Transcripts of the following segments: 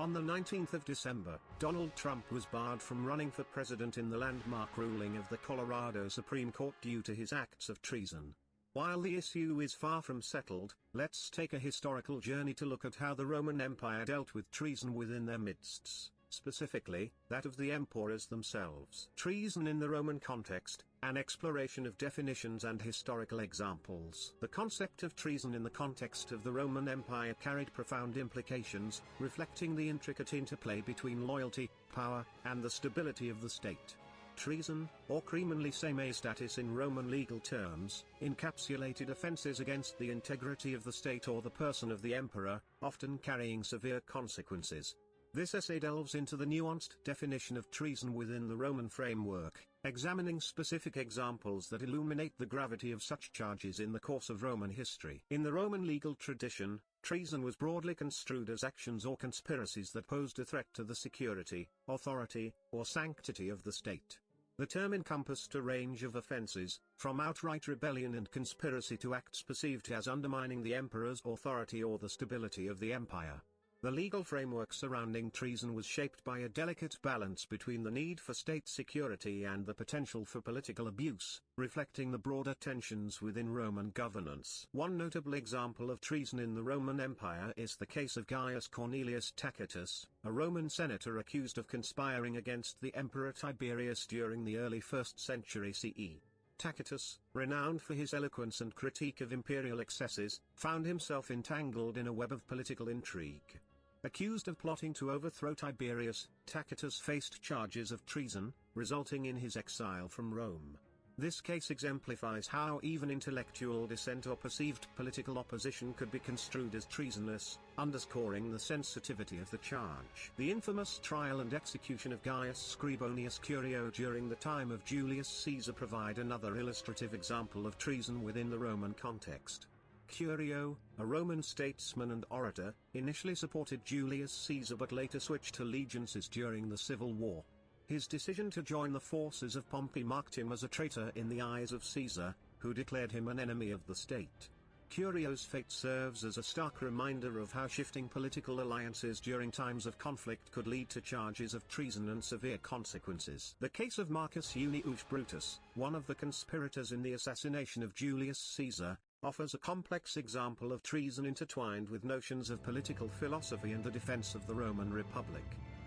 On the 19th of December, Donald Trump was barred from running for president in the landmark ruling of the Colorado Supreme Court due to his acts of treason. While the issue is far from settled, let's take a historical journey to look at how the Roman Empire dealt with treason within their midst, specifically, that of the emperors themselves. Treason in the Roman context, an exploration of definitions and historical examples. The concept of treason in the context of the Roman Empire carried profound implications, reflecting the intricate interplay between loyalty, power, and the stability of the state. Treason, or criminally status in Roman legal terms, encapsulated offences against the integrity of the state or the person of the emperor, often carrying severe consequences. This essay delves into the nuanced definition of treason within the Roman framework, examining specific examples that illuminate the gravity of such charges in the course of Roman history. In the Roman legal tradition, treason was broadly construed as actions or conspiracies that posed a threat to the security, authority, or sanctity of the state. The term encompassed a range of offences, from outright rebellion and conspiracy to acts perceived as undermining the emperor's authority or the stability of the empire. The legal framework surrounding treason was shaped by a delicate balance between the need for state security and the potential for political abuse, reflecting the broader tensions within Roman governance. One notable example of treason in the Roman Empire is the case of Gaius Cornelius Tacitus, a Roman senator accused of conspiring against the Emperor Tiberius during the early 1st century CE. Tacitus, renowned for his eloquence and critique of imperial excesses, found himself entangled in a web of political intrigue. Accused of plotting to overthrow Tiberius, Tacitus faced charges of treason, resulting in his exile from Rome. This case exemplifies how even intellectual dissent or perceived political opposition could be construed as treasonous, underscoring the sensitivity of the charge. The infamous trial and execution of Gaius Scribonius Curio during the time of Julius Caesar provide another illustrative example of treason within the Roman context. Curio, a Roman statesman and orator, initially supported Julius Caesar but later switched allegiances during the Civil War. His decision to join the forces of Pompey marked him as a traitor in the eyes of Caesar, who declared him an enemy of the state. Curio's fate serves as a stark reminder of how shifting political alliances during times of conflict could lead to charges of treason and severe consequences. The case of Marcus Junius Brutus, one of the conspirators in the assassination of Julius Caesar, offers a complex example of treason intertwined with notions of political philosophy and the defense of the Roman Republic.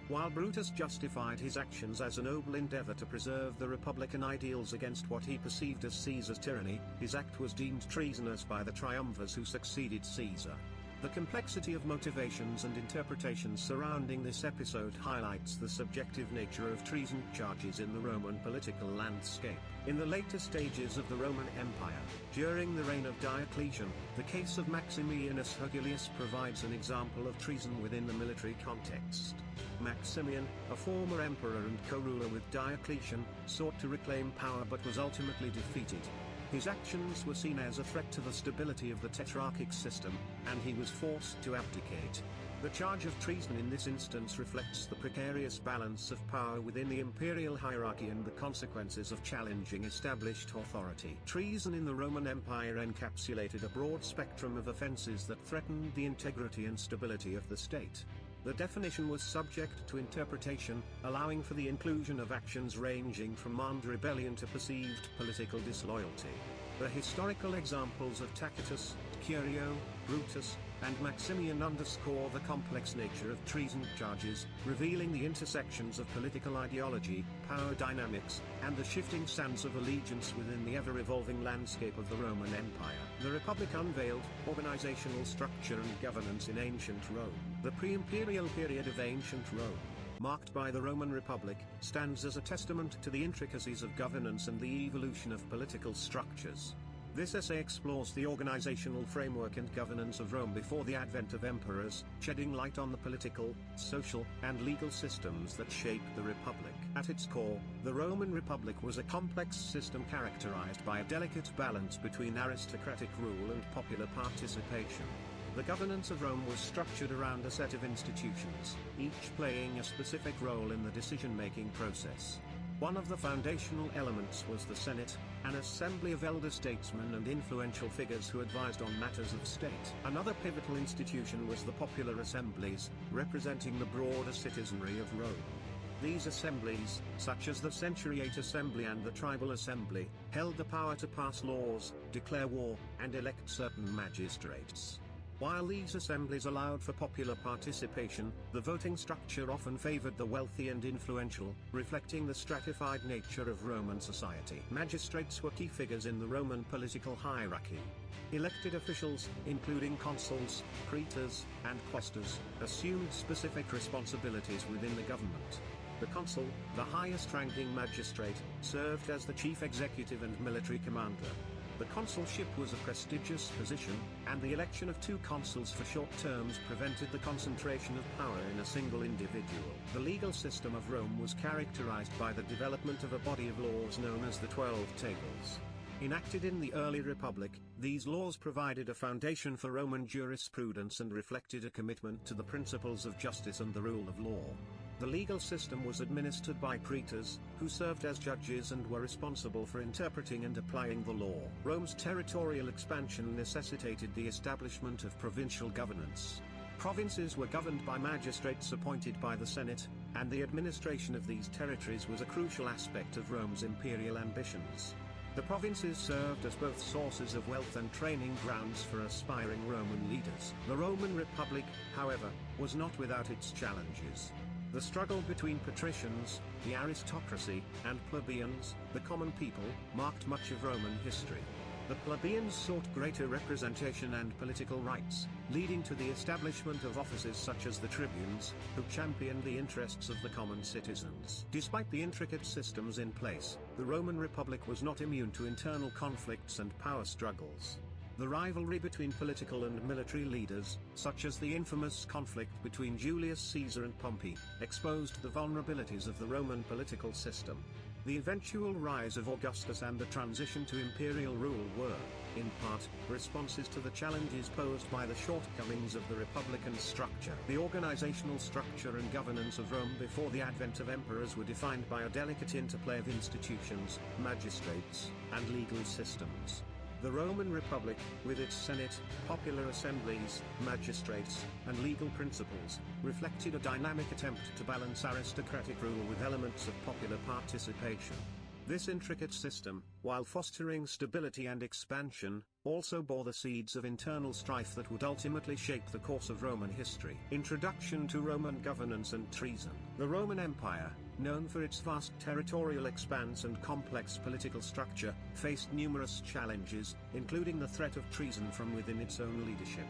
While Brutus justified his actions as a noble endeavor to preserve the republican ideals against what he perceived as Caesar's tyranny, his act was deemed treasonous by the triumvirs who succeeded Caesar. The complexity of motivations and interpretations surrounding this episode highlights the subjective nature of treason charges in the Roman political landscape. In the later stages of the Roman Empire, during the reign of Diocletian, the case of Maximianus Herculeus provides an example of treason within the military context. Maximian, a former emperor and co-ruler with Diocletian, sought to reclaim power but was ultimately defeated. His actions were seen as a threat to the stability of the tetrarchic system, and he was forced to abdicate. The charge of treason in this instance reflects the precarious balance of power within the imperial hierarchy and the consequences of challenging established authority. Treason in the Roman Empire encapsulated a broad spectrum of offences that threatened the integrity and stability of the state. The definition was subject to interpretation, allowing for the inclusion of actions ranging from armed rebellion to perceived political disloyalty. The historical examples of Tacitus, Curio, Brutus, and Maximian underscore the complex nature of treason charges, revealing the intersections of political ideology, power dynamics, and the shifting sands of allegiance within the ever-evolving landscape of the Roman Empire. The Republic unveiled organizational structure and governance in ancient Rome. The pre-imperial period of ancient Rome, marked by the Roman Republic, stands as a testament to the intricacies of governance and the evolution of political structures. This essay explores the organizational framework and governance of Rome before the advent of emperors, shedding light on the political, social, and legal systems that shaped the Republic. At its core, the Roman Republic was a complex system characterized by a delicate balance between aristocratic rule and popular participation. The governance of Rome was structured around a set of institutions, each playing a specific role in the decision-making process. One of the foundational elements was the Senate, an assembly of elder statesmen and influential figures who advised on matters of state. Another pivotal institution was the popular assemblies, representing the broader citizenry of Rome. These assemblies, such as the Centuriate Assembly and the Tribal Assembly, held the power to pass laws, declare war, and elect certain magistrates. While these assemblies allowed for popular participation, the voting structure often favored the wealthy and influential, reflecting the stratified nature of Roman society. Magistrates were key figures in the Roman political hierarchy. Elected officials, including consuls, praetors, and quaestors, assumed specific responsibilities within the government. The consul, the highest-ranking magistrate, served as the chief executive and military commander. The consulship was a prestigious position, and the election of two consuls for short terms prevented the concentration of power in a single individual. The legal system of Rome was characterized by the development of a body of laws known as the 12 Tables. Enacted in the early Republic, these laws provided a foundation for Roman jurisprudence and reflected a commitment to the principles of justice and the rule of law. The legal system was administered by praetors, who served as judges and were responsible for interpreting and applying the law. Rome's territorial expansion necessitated the establishment of provincial governance. Provinces were governed by magistrates appointed by the Senate, and the administration of these territories was a crucial aspect of Rome's imperial ambitions. The provinces served as both sources of wealth and training grounds for aspiring Roman leaders. The Roman Republic, however, was not without its challenges. The struggle between patricians, the aristocracy, and plebeians, the common people, marked much of Roman history. The plebeians sought greater representation and political rights, leading to the establishment of offices such as the tribunes, who championed the interests of the common citizens. Despite the intricate systems in place, the Roman Republic was not immune to internal conflicts and power struggles. The rivalry between political and military leaders, such as the infamous conflict between Julius Caesar and Pompey, exposed the vulnerabilities of the Roman political system. The eventual rise of Augustus and the transition to imperial rule were, in part, responses to the challenges posed by the shortcomings of the republican structure. The organizational structure and governance of Rome before the advent of emperors were defined by a delicate interplay of institutions, magistrates, and legal systems. The Roman Republic, with its Senate, popular assemblies, magistrates, and legal principles, reflected a dynamic attempt to balance aristocratic rule with elements of popular participation. This intricate system, while fostering stability and expansion, also bore the seeds of internal strife that would ultimately shape the course of Roman history. Introduction to Roman governance and treason. The Roman Empire, known for its vast territorial expanse and complex political structure, faced numerous challenges, including the threat of treason from within its own leadership.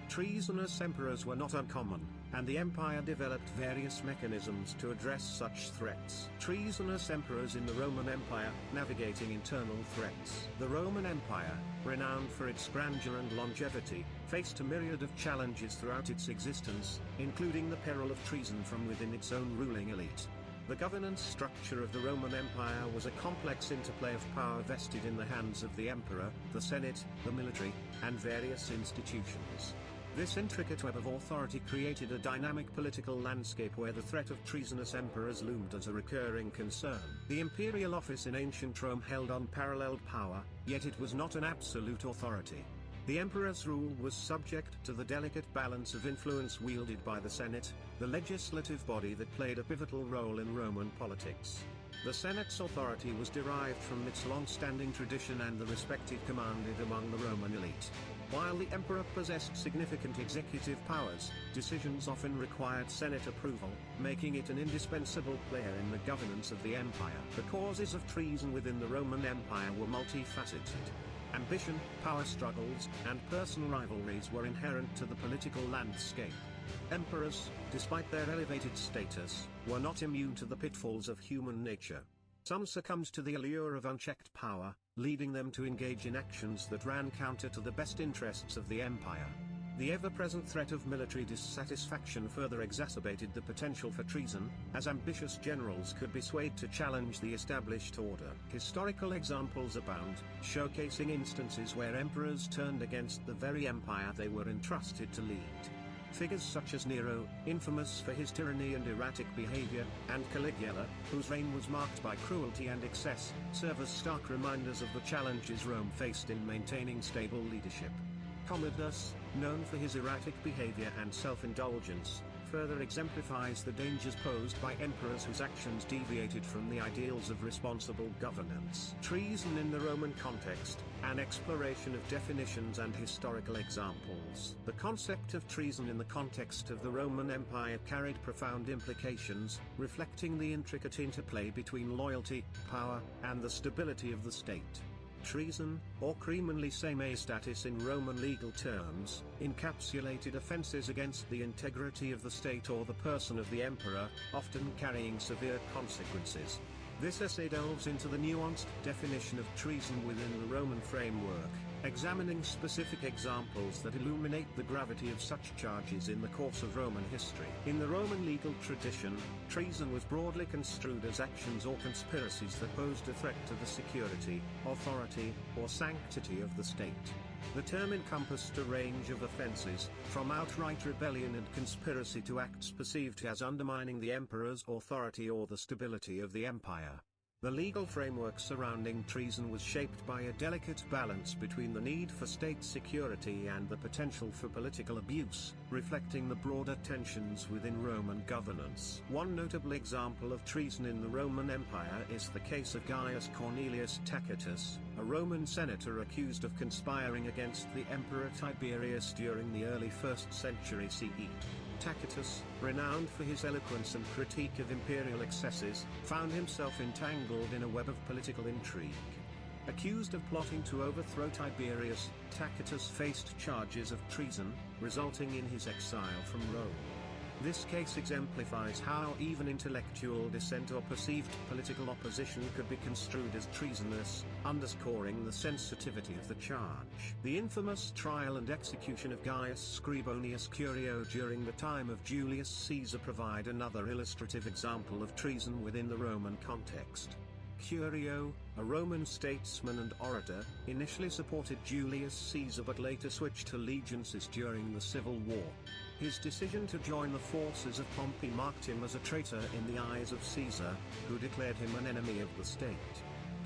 Treasonous emperors were not uncommon, and the empire developed various mechanisms to address such threats. Treasonous emperors in the Roman Empire, navigating internal threats. The Roman Empire, renowned for its grandeur and longevity, faced a myriad of challenges throughout its existence, including the peril of treason from within its own ruling elite. The governance structure of the Roman Empire was a complex interplay of power vested in the hands of the emperor, the Senate, the military, and various institutions. This intricate web of authority created a dynamic political landscape where the threat of treasonous emperors loomed as a recurring concern. The imperial office in ancient Rome held unparalleled power, yet it was not an absolute authority. The emperor's rule was subject to the delicate balance of influence wielded by the Senate, the legislative body that played a pivotal role in Roman politics. The Senate's authority was derived from its long-standing tradition and the respect it commanded among the Roman elite. While the emperor possessed significant executive powers, decisions often required Senate approval, making it an indispensable player in the governance of the empire. The causes of treason within the Roman Empire were multifaceted. Ambition, power struggles, and personal rivalries were inherent to the political landscape. Emperors, despite their elevated status, were not immune to the pitfalls of human nature. Some succumbed to the allure of unchecked power, leading them to engage in actions that ran counter to the best interests of the empire. The ever-present threat of military dissatisfaction further exacerbated the potential for treason, as ambitious generals could be swayed to challenge the established order. Historical examples abound, showcasing instances where emperors turned against the very empire they were entrusted to lead. Figures such as Nero, infamous for his tyranny and erratic behavior, and Caligula, whose reign was marked by cruelty and excess, serve as stark reminders of the challenges Rome faced in maintaining stable leadership. Commodus, known for his erratic behavior and self-indulgence, further exemplifies the dangers posed by emperors whose actions deviated from the ideals of responsible governance. Treason in the Roman context, an exploration of definitions and historical examples. The concept of treason in the context of the Roman Empire carried profound implications, reflecting the intricate interplay between loyalty, power, and the stability of the state. Treason, or crimen lese majestatis in Roman legal terms, encapsulated offences against the integrity of the state or the person of the emperor, often carrying severe consequences. This essay delves into the nuanced definition of treason within the Roman framework, examining specific examples that illuminate the gravity of such charges in the course of Roman history. In the Roman legal tradition, treason was broadly construed as actions or conspiracies that posed a threat to the security, authority, or sanctity of the state. The term encompassed a range of offences, from outright rebellion and conspiracy to acts perceived as undermining the emperor's authority or the stability of the empire. The legal framework surrounding treason was shaped by a delicate balance between the need for state security and the potential for political abuse, reflecting the broader tensions within Roman governance. One notable example of treason in the Roman Empire is the case of Gaius Cornelius Tacitus, a Roman senator accused of conspiring against the Emperor Tiberius during the early 1st century CE. Tacitus, renowned for his eloquence and critique of imperial excesses, found himself entangled in a web of political intrigue. Accused of plotting to overthrow Tiberius, Tacitus faced charges of treason, resulting in his exile from Rome. This case exemplifies how even intellectual dissent or perceived political opposition could be construed as treasonous, underscoring the sensitivity of the charge. The infamous trial and execution of Gaius Scribonius Curio during the time of Julius Caesar provide another illustrative example of treason within the Roman context. Curio, a Roman statesman and orator, initially supported Julius Caesar but later switched allegiances during the Civil War. His decision to join the forces of Pompey marked him as a traitor in the eyes of Caesar, who declared him an enemy of the state.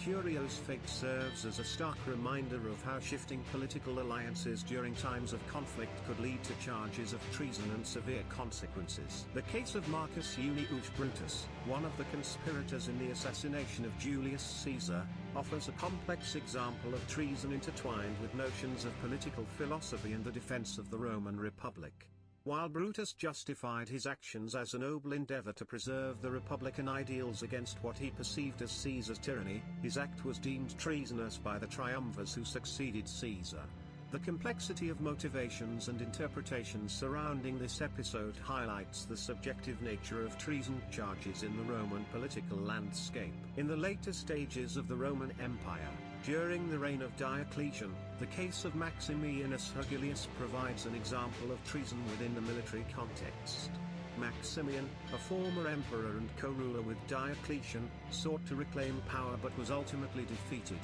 Curio's fate serves as a stark reminder of how shifting political alliances during times of conflict could lead to charges of treason and severe consequences. The case of Marcus Junius Brutus, one of the conspirators in the assassination of Julius Caesar, offers a complex example of treason intertwined with notions of political philosophy and the defense of the Roman Republic. While Brutus justified his actions as a noble endeavor to preserve the republican ideals against what he perceived as Caesar's tyranny, his act was deemed treasonous by the triumvirs who succeeded Caesar. The complexity of motivations and interpretations surrounding this episode highlights the subjective nature of treason charges in the Roman political landscape. In the later stages of the Roman Empire, during the reign of Diocletian, the case of Maximianus Herculeus provides an example of treason within the military context. Maximian, a former emperor and co-ruler with Diocletian, sought to reclaim power but was ultimately defeated.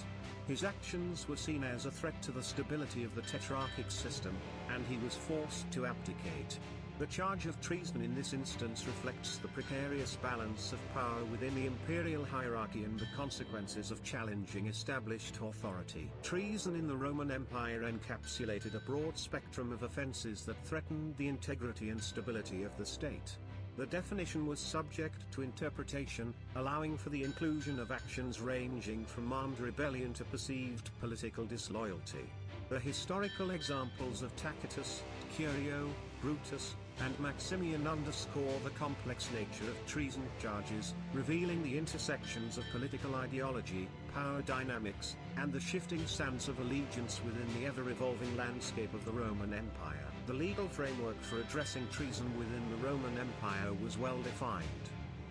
His actions were seen as a threat to the stability of the tetrarchic system, and he was forced to abdicate. The charge of treason in this instance reflects the precarious balance of power within the imperial hierarchy and the consequences of challenging established authority. Treason in the Roman Empire encapsulated a broad spectrum of offenses that threatened the integrity and stability of the state. The definition was subject to interpretation, allowing for the inclusion of actions ranging from armed rebellion to perceived political disloyalty. The historical examples of Tacitus, Curio, Brutus, and Maximian underscore the complex nature of treason charges, revealing the intersections of political ideology, power dynamics, and the shifting sands of allegiance within the ever-evolving landscape of the Roman Empire. The legal framework for addressing treason within the Roman Empire was well defined.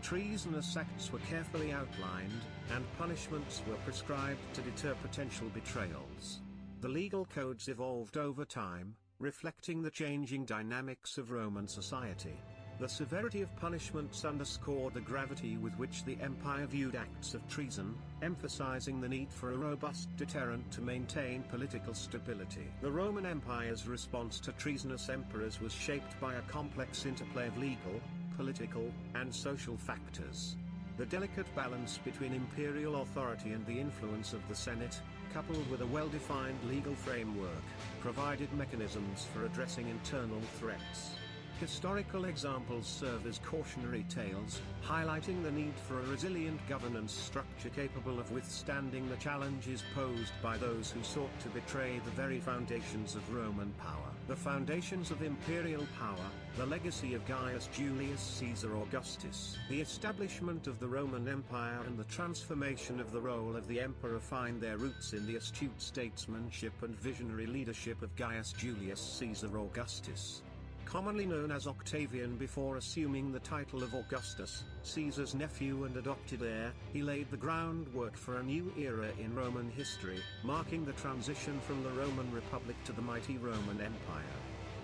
Treasonous acts were carefully outlined, and punishments were prescribed to deter potential betrayals. The legal codes evolved over time, reflecting the changing dynamics of Roman society. The severity of punishments underscored the gravity with which the empire viewed acts of treason, emphasizing the need for a robust deterrent to maintain political stability. The Roman Empire's response to treasonous emperors was shaped by a complex interplay of legal, political, and social factors. The delicate balance between imperial authority and the influence of the Senate, coupled with a well-defined legal framework, provided mechanisms for addressing internal threats. Historical examples serve as cautionary tales, highlighting the need for a resilient governance structure capable of withstanding the challenges posed by those who sought to betray the very foundations of Roman power. The foundations of imperial power, the legacy of Gaius Julius Caesar Augustus. The establishment of the Roman Empire and the transformation of the role of the emperor find their roots in the astute statesmanship and visionary leadership of Gaius Julius Caesar Augustus. Commonly known as Octavian before assuming the title of Augustus, Caesar's nephew and adopted heir, he laid the groundwork for a new era in Roman history, marking the transition from the Roman Republic to the mighty Roman Empire.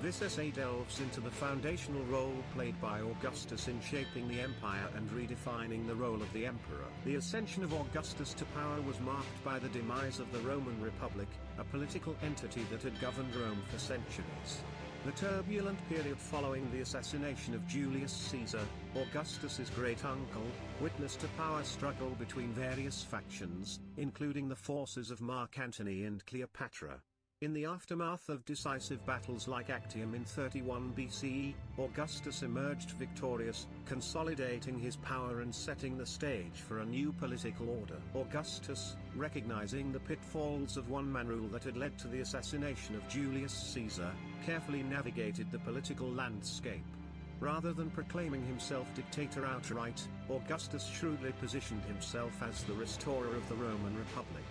This essay delves into the foundational role played by Augustus in shaping the empire and redefining the role of the emperor. The ascension of Augustus to power was marked by the demise of the Roman Republic, a political entity that had governed Rome for centuries. The turbulent period following the assassination of Julius Caesar, Augustus's great-uncle, witnessed a power struggle between various factions, including the forces of Mark Antony and Cleopatra. In the aftermath of decisive battles like Actium in 31 BCE, Augustus emerged victorious, consolidating his power and setting the stage for a new political order. Augustus, recognizing the pitfalls of one-man rule that had led to the assassination of Julius Caesar, carefully navigated the political landscape. Rather than proclaiming himself dictator outright, Augustus shrewdly positioned himself as the restorer of the Roman Republic.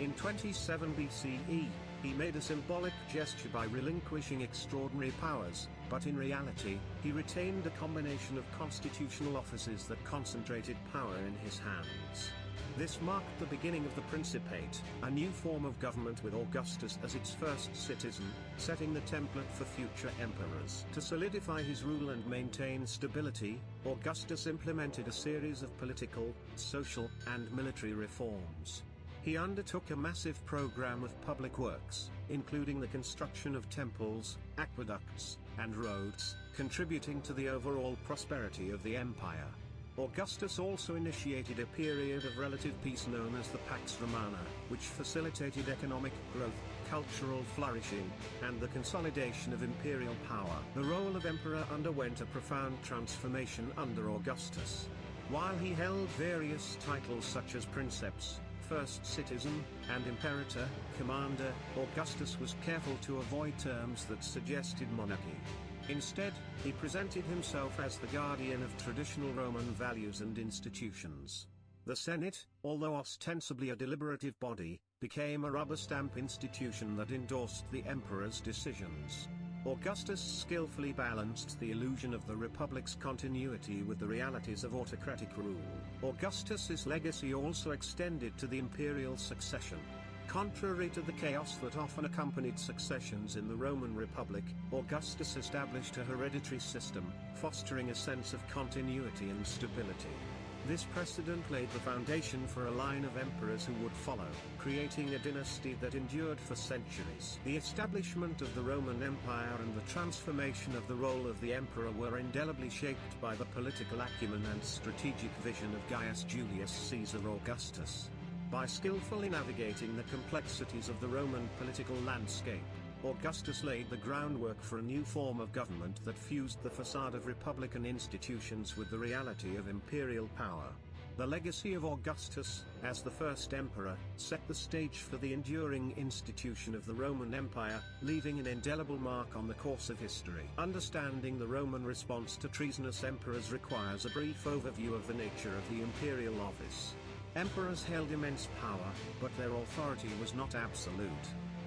In 27 BCE, he made a symbolic gesture by relinquishing extraordinary powers, but in reality, he retained a combination of constitutional offices that concentrated power in his hands. This marked the beginning of the Principate, a new form of government with Augustus as its first citizen, setting the template for future emperors. To solidify his rule and maintain stability, Augustus implemented a series of political, social, and military reforms. He undertook a massive program of public works, including the construction of temples, aqueducts, and roads, contributing to the overall prosperity of the empire. Augustus also initiated a period of relative peace known as the Pax Romana, which facilitated economic growth, cultural flourishing, and the consolidation of imperial power. The role of emperor underwent a profound transformation under Augustus. While he held various titles such as princeps, first citizen, and imperator, commander, Augustus was careful to avoid terms that suggested monarchy. Instead, he presented himself as the guardian of traditional Roman values and institutions. The Senate, although ostensibly a deliberative body, became a rubber-stamp institution that endorsed the emperor's decisions. Augustus skillfully balanced the illusion of the Republic's continuity with the realities of autocratic rule. Augustus's legacy also extended to the imperial succession. Contrary to the chaos that often accompanied successions in the Roman Republic, Augustus established a hereditary system, fostering a sense of continuity and stability. This precedent laid the foundation for a line of emperors who would follow, creating a dynasty that endured for centuries. The establishment of the Roman Empire and the transformation of the role of the emperor were indelibly shaped by the political acumen and strategic vision of Gaius Julius Caesar Augustus. By skillfully navigating the complexities of the Roman political landscape, Augustus laid the groundwork for a new form of government that fused the facade of republican institutions with the reality of imperial power. The legacy of Augustus, as the first emperor, set the stage for the enduring institution of the Roman Empire, leaving an indelible mark on the course of history. Understanding the Roman response to treasonous emperors requires a brief overview of the nature of the imperial office. Emperors held immense power, but their authority was not absolute.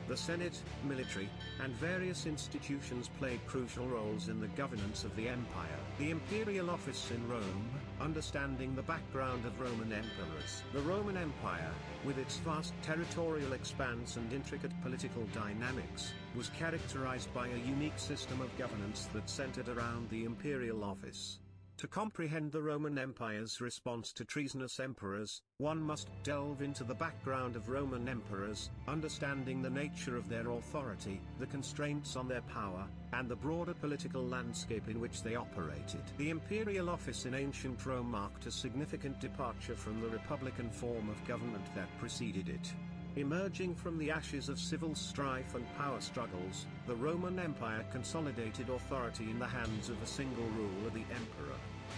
The Senate, military, and various institutions played crucial roles in the governance of the empire. The Imperial office in Rome, understanding the background of Roman emperors. The Roman Empire, with its vast territorial expanse and intricate political dynamics, was characterized by a unique system of governance that centered around the Imperial office. To comprehend the Roman Empire's response to treasonous emperors, one must delve into the background of Roman emperors, understanding the nature of their authority, the constraints on their power, and the broader political landscape in which they operated. The imperial office in ancient Rome marked a significant departure from the republican form of government that preceded it. Emerging from the ashes of civil strife and power struggles, the Roman Empire consolidated authority in the hands of a single ruler, the emperor.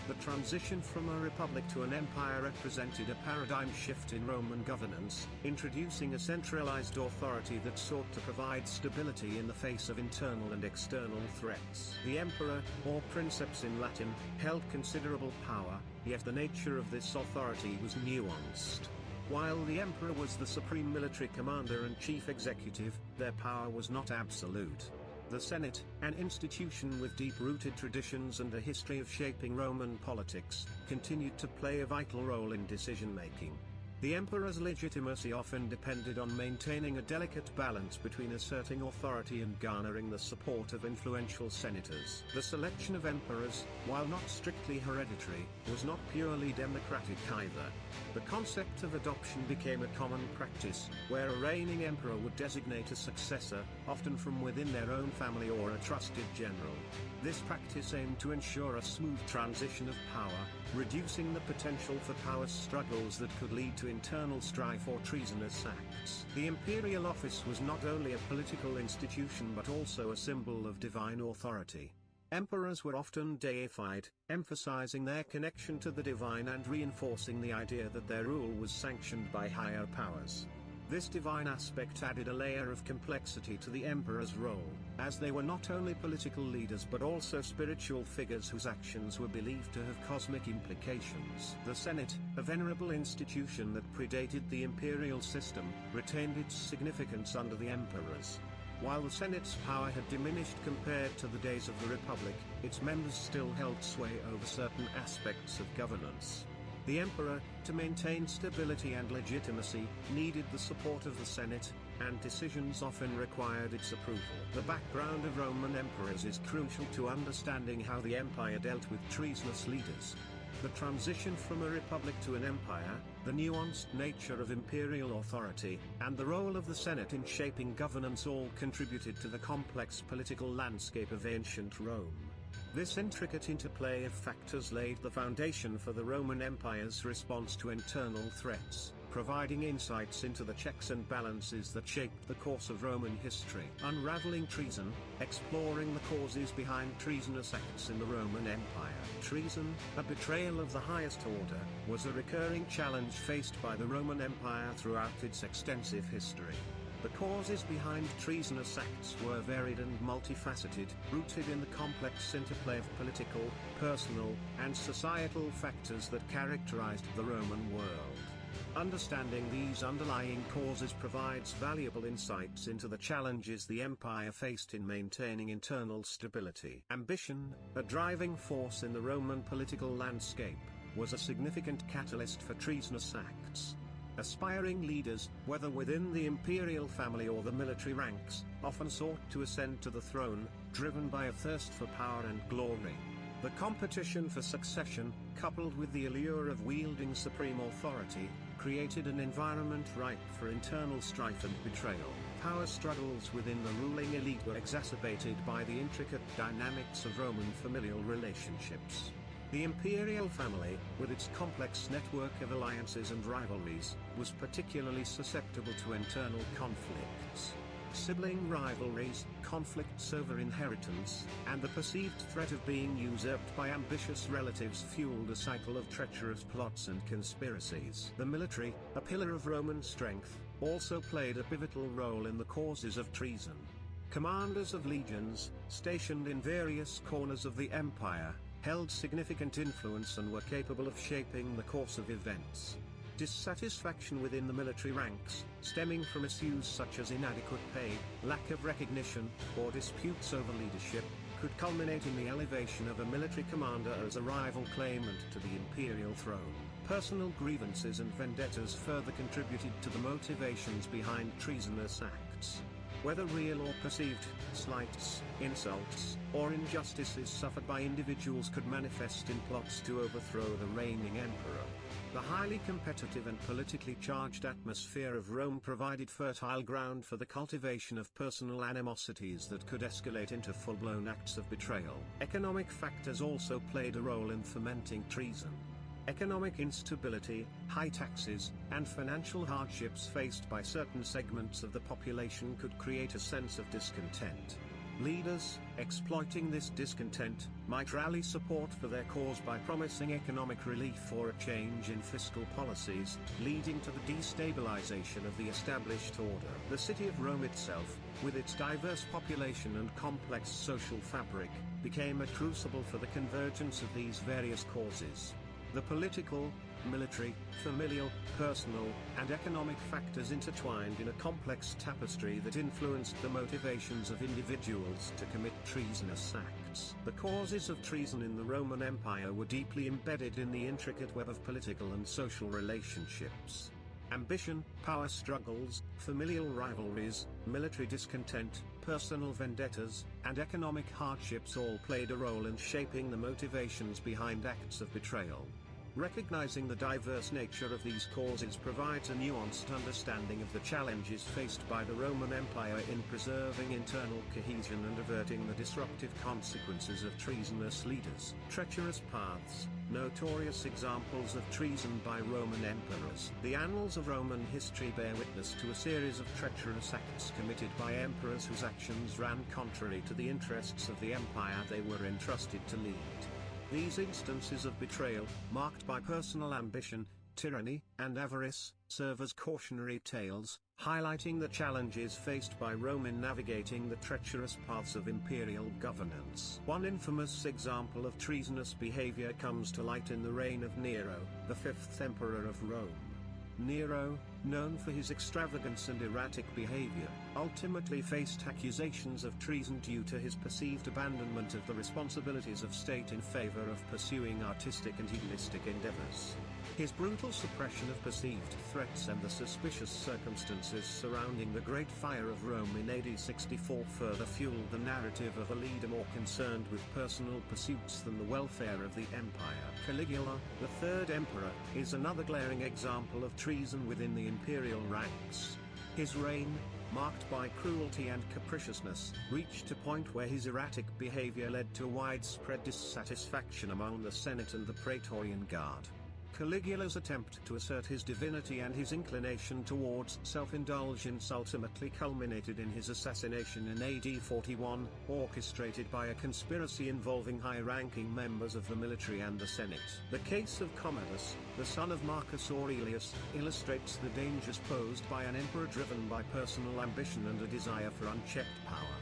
The transition from a republic to an empire represented a paradigm shift in Roman governance, introducing a centralized authority that sought to provide stability in the face of internal and external threats. The emperor, or princeps in Latin, held considerable power, yet the nature of this authority was nuanced. While the emperor was the supreme military commander and chief executive, their power was not absolute. The Senate, an institution with deep-rooted traditions and a history of shaping Roman politics, continued to play a vital role in decision-making. The emperor's legitimacy often depended on maintaining a delicate balance between asserting authority and garnering the support of influential senators. The selection of emperors, while not strictly hereditary, was not purely democratic either. The concept of adoption became a common practice, where a reigning emperor would designate a successor, often from within their own family or a trusted general. This practice aimed to ensure a smooth transition of power, reducing the potential for power struggles that could lead to internal strife or treasonous acts. The imperial office was not only a political institution but also a symbol of divine authority. Emperors were often deified, emphasizing their connection to the divine and reinforcing the idea that their rule was sanctioned by higher powers. This divine aspect added a layer of complexity to the emperor's role, as they were not only political leaders but also spiritual figures whose actions were believed to have cosmic implications. The Senate, a venerable institution that predated the imperial system, retained its significance under the emperors. While the Senate's power had diminished compared to the days of the Republic, its members still held sway over certain aspects of governance. The emperor, to maintain stability and legitimacy, needed the support of the Senate, and decisions often required its approval. The background of Roman emperors is crucial to understanding how the empire dealt with treasonous leaders. The transition from a republic to an empire, the nuanced nature of imperial authority, and the role of the Senate in shaping governance all contributed to the complex political landscape of ancient Rome. This intricate interplay of factors laid the foundation for the Roman Empire's response to internal threats, providing insights into the checks and balances that shaped the course of Roman history. Unraveling treason, exploring the causes behind treasonous acts in the Roman Empire. Treason, a betrayal of the highest order, was a recurring challenge faced by the Roman Empire throughout its extensive history. The causes behind treasonous acts were varied and multifaceted, rooted in the complex interplay of political, personal, and societal factors that characterized the Roman world. Understanding these underlying causes provides valuable insights into the challenges the empire faced in maintaining internal stability. Ambition, a driving force in the Roman political landscape, was a significant catalyst for treasonous acts. Aspiring leaders, whether within the imperial family or the military ranks, often sought to ascend to the throne, driven by a thirst for power and glory. The competition for succession, coupled with the allure of wielding supreme authority, created an environment ripe for internal strife and betrayal. Power struggles within the ruling elite were exacerbated by the intricate dynamics of Roman familial relationships. The imperial family, with its complex network of alliances and rivalries, was particularly susceptible to internal conflicts. Sibling rivalries, conflicts over inheritance, and the perceived threat of being usurped by ambitious relatives fueled a cycle of treacherous plots and conspiracies. The military, a pillar of Roman strength, also played a pivotal role in the causes of treason. Commanders of legions, stationed in various corners of the empire, held significant influence and were capable of shaping the course of events. Dissatisfaction within the military ranks, stemming from issues such as inadequate pay, lack of recognition, or disputes over leadership, could culminate in the elevation of a military commander as a rival claimant to the imperial throne. Personal grievances and vendettas further contributed to the motivations behind treasonous acts. Whether real or perceived, slights, insults, or injustices suffered by individuals could manifest in plots to overthrow the reigning emperor. The highly competitive and politically charged atmosphere of Rome provided fertile ground for the cultivation of personal animosities that could escalate into full-blown acts of betrayal. Economic factors also played a role in fomenting treason. Economic instability, high taxes, and financial hardships faced by certain segments of the population could create a sense of discontent. Leaders, exploiting this discontent, might rally support for their cause by promising economic relief or a change in fiscal policies, leading to the destabilization of the established order. The city of Rome itself, with its diverse population and complex social fabric, became a crucible for the convergence of these various causes. The political, military, familial, personal, and economic factors intertwined in a complex tapestry that influenced the motivations of individuals to commit treasonous acts. The causes of treason in the Roman Empire were deeply embedded in the intricate web of political and social relationships. Ambition, power struggles, familial rivalries, military discontent, personal vendettas, and economic hardships all played a role in shaping the motivations behind acts of betrayal. Recognizing the diverse nature of these causes provides a nuanced understanding of the challenges faced by the Roman Empire in preserving internal cohesion and averting the disruptive consequences of treasonous leaders. Treacherous paths, notorious examples of treason by Roman emperors. The annals of Roman history bear witness to a series of treacherous acts committed by emperors whose actions ran contrary to the interests of the empire they were entrusted to lead. These instances of betrayal, marked by personal ambition, tyranny, and avarice, serve as cautionary tales, highlighting the challenges faced by Rome in navigating the treacherous paths of imperial governance. One infamous example of treasonous behavior comes to light in the reign of Nero, the fifth emperor of Rome. Nero, known for his extravagance and erratic behavior, ultimately faced accusations of treason due to his perceived abandonment of the responsibilities of state in favor of pursuing artistic and hedonistic endeavors. His brutal suppression of perceived threats and the suspicious circumstances surrounding the Great Fire of Rome in AD 64 further fueled the narrative of a leader more concerned with personal pursuits than the welfare of the empire. Caligula, the third emperor, is another glaring example of treason within the imperial ranks. His reign, marked by cruelty and capriciousness, reached a point where his erratic behavior led to widespread dissatisfaction among the Senate and the Praetorian Guard. Caligula's attempt to assert his divinity and his inclination towards self-indulgence ultimately culminated in his assassination in AD 41, orchestrated by a conspiracy involving high-ranking members of the military and the Senate. The case of Commodus, the son of Marcus Aurelius, illustrates the dangers posed by an emperor driven by personal ambition and a desire for unchecked power.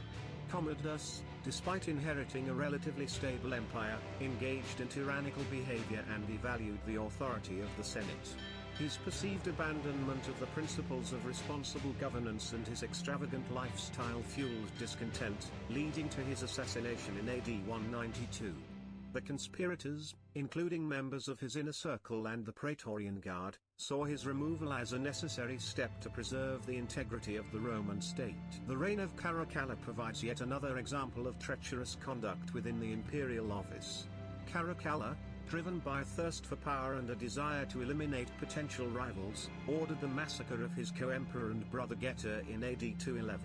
Commodus, despite inheriting a relatively stable empire, engaged in tyrannical behavior and devalued the authority of the Senate. His perceived abandonment of the principles of responsible governance and his extravagant lifestyle fueled discontent, leading to his assassination in AD 192. The conspirators, including members of his inner circle and the Praetorian Guard, saw his removal as a necessary step to preserve the integrity of the Roman state. The reign of Caracalla provides yet another example of treacherous conduct within the imperial office. Caracalla, driven by a thirst for power and a desire to eliminate potential rivals, ordered the massacre of his co-emperor and brother Geta in AD 211.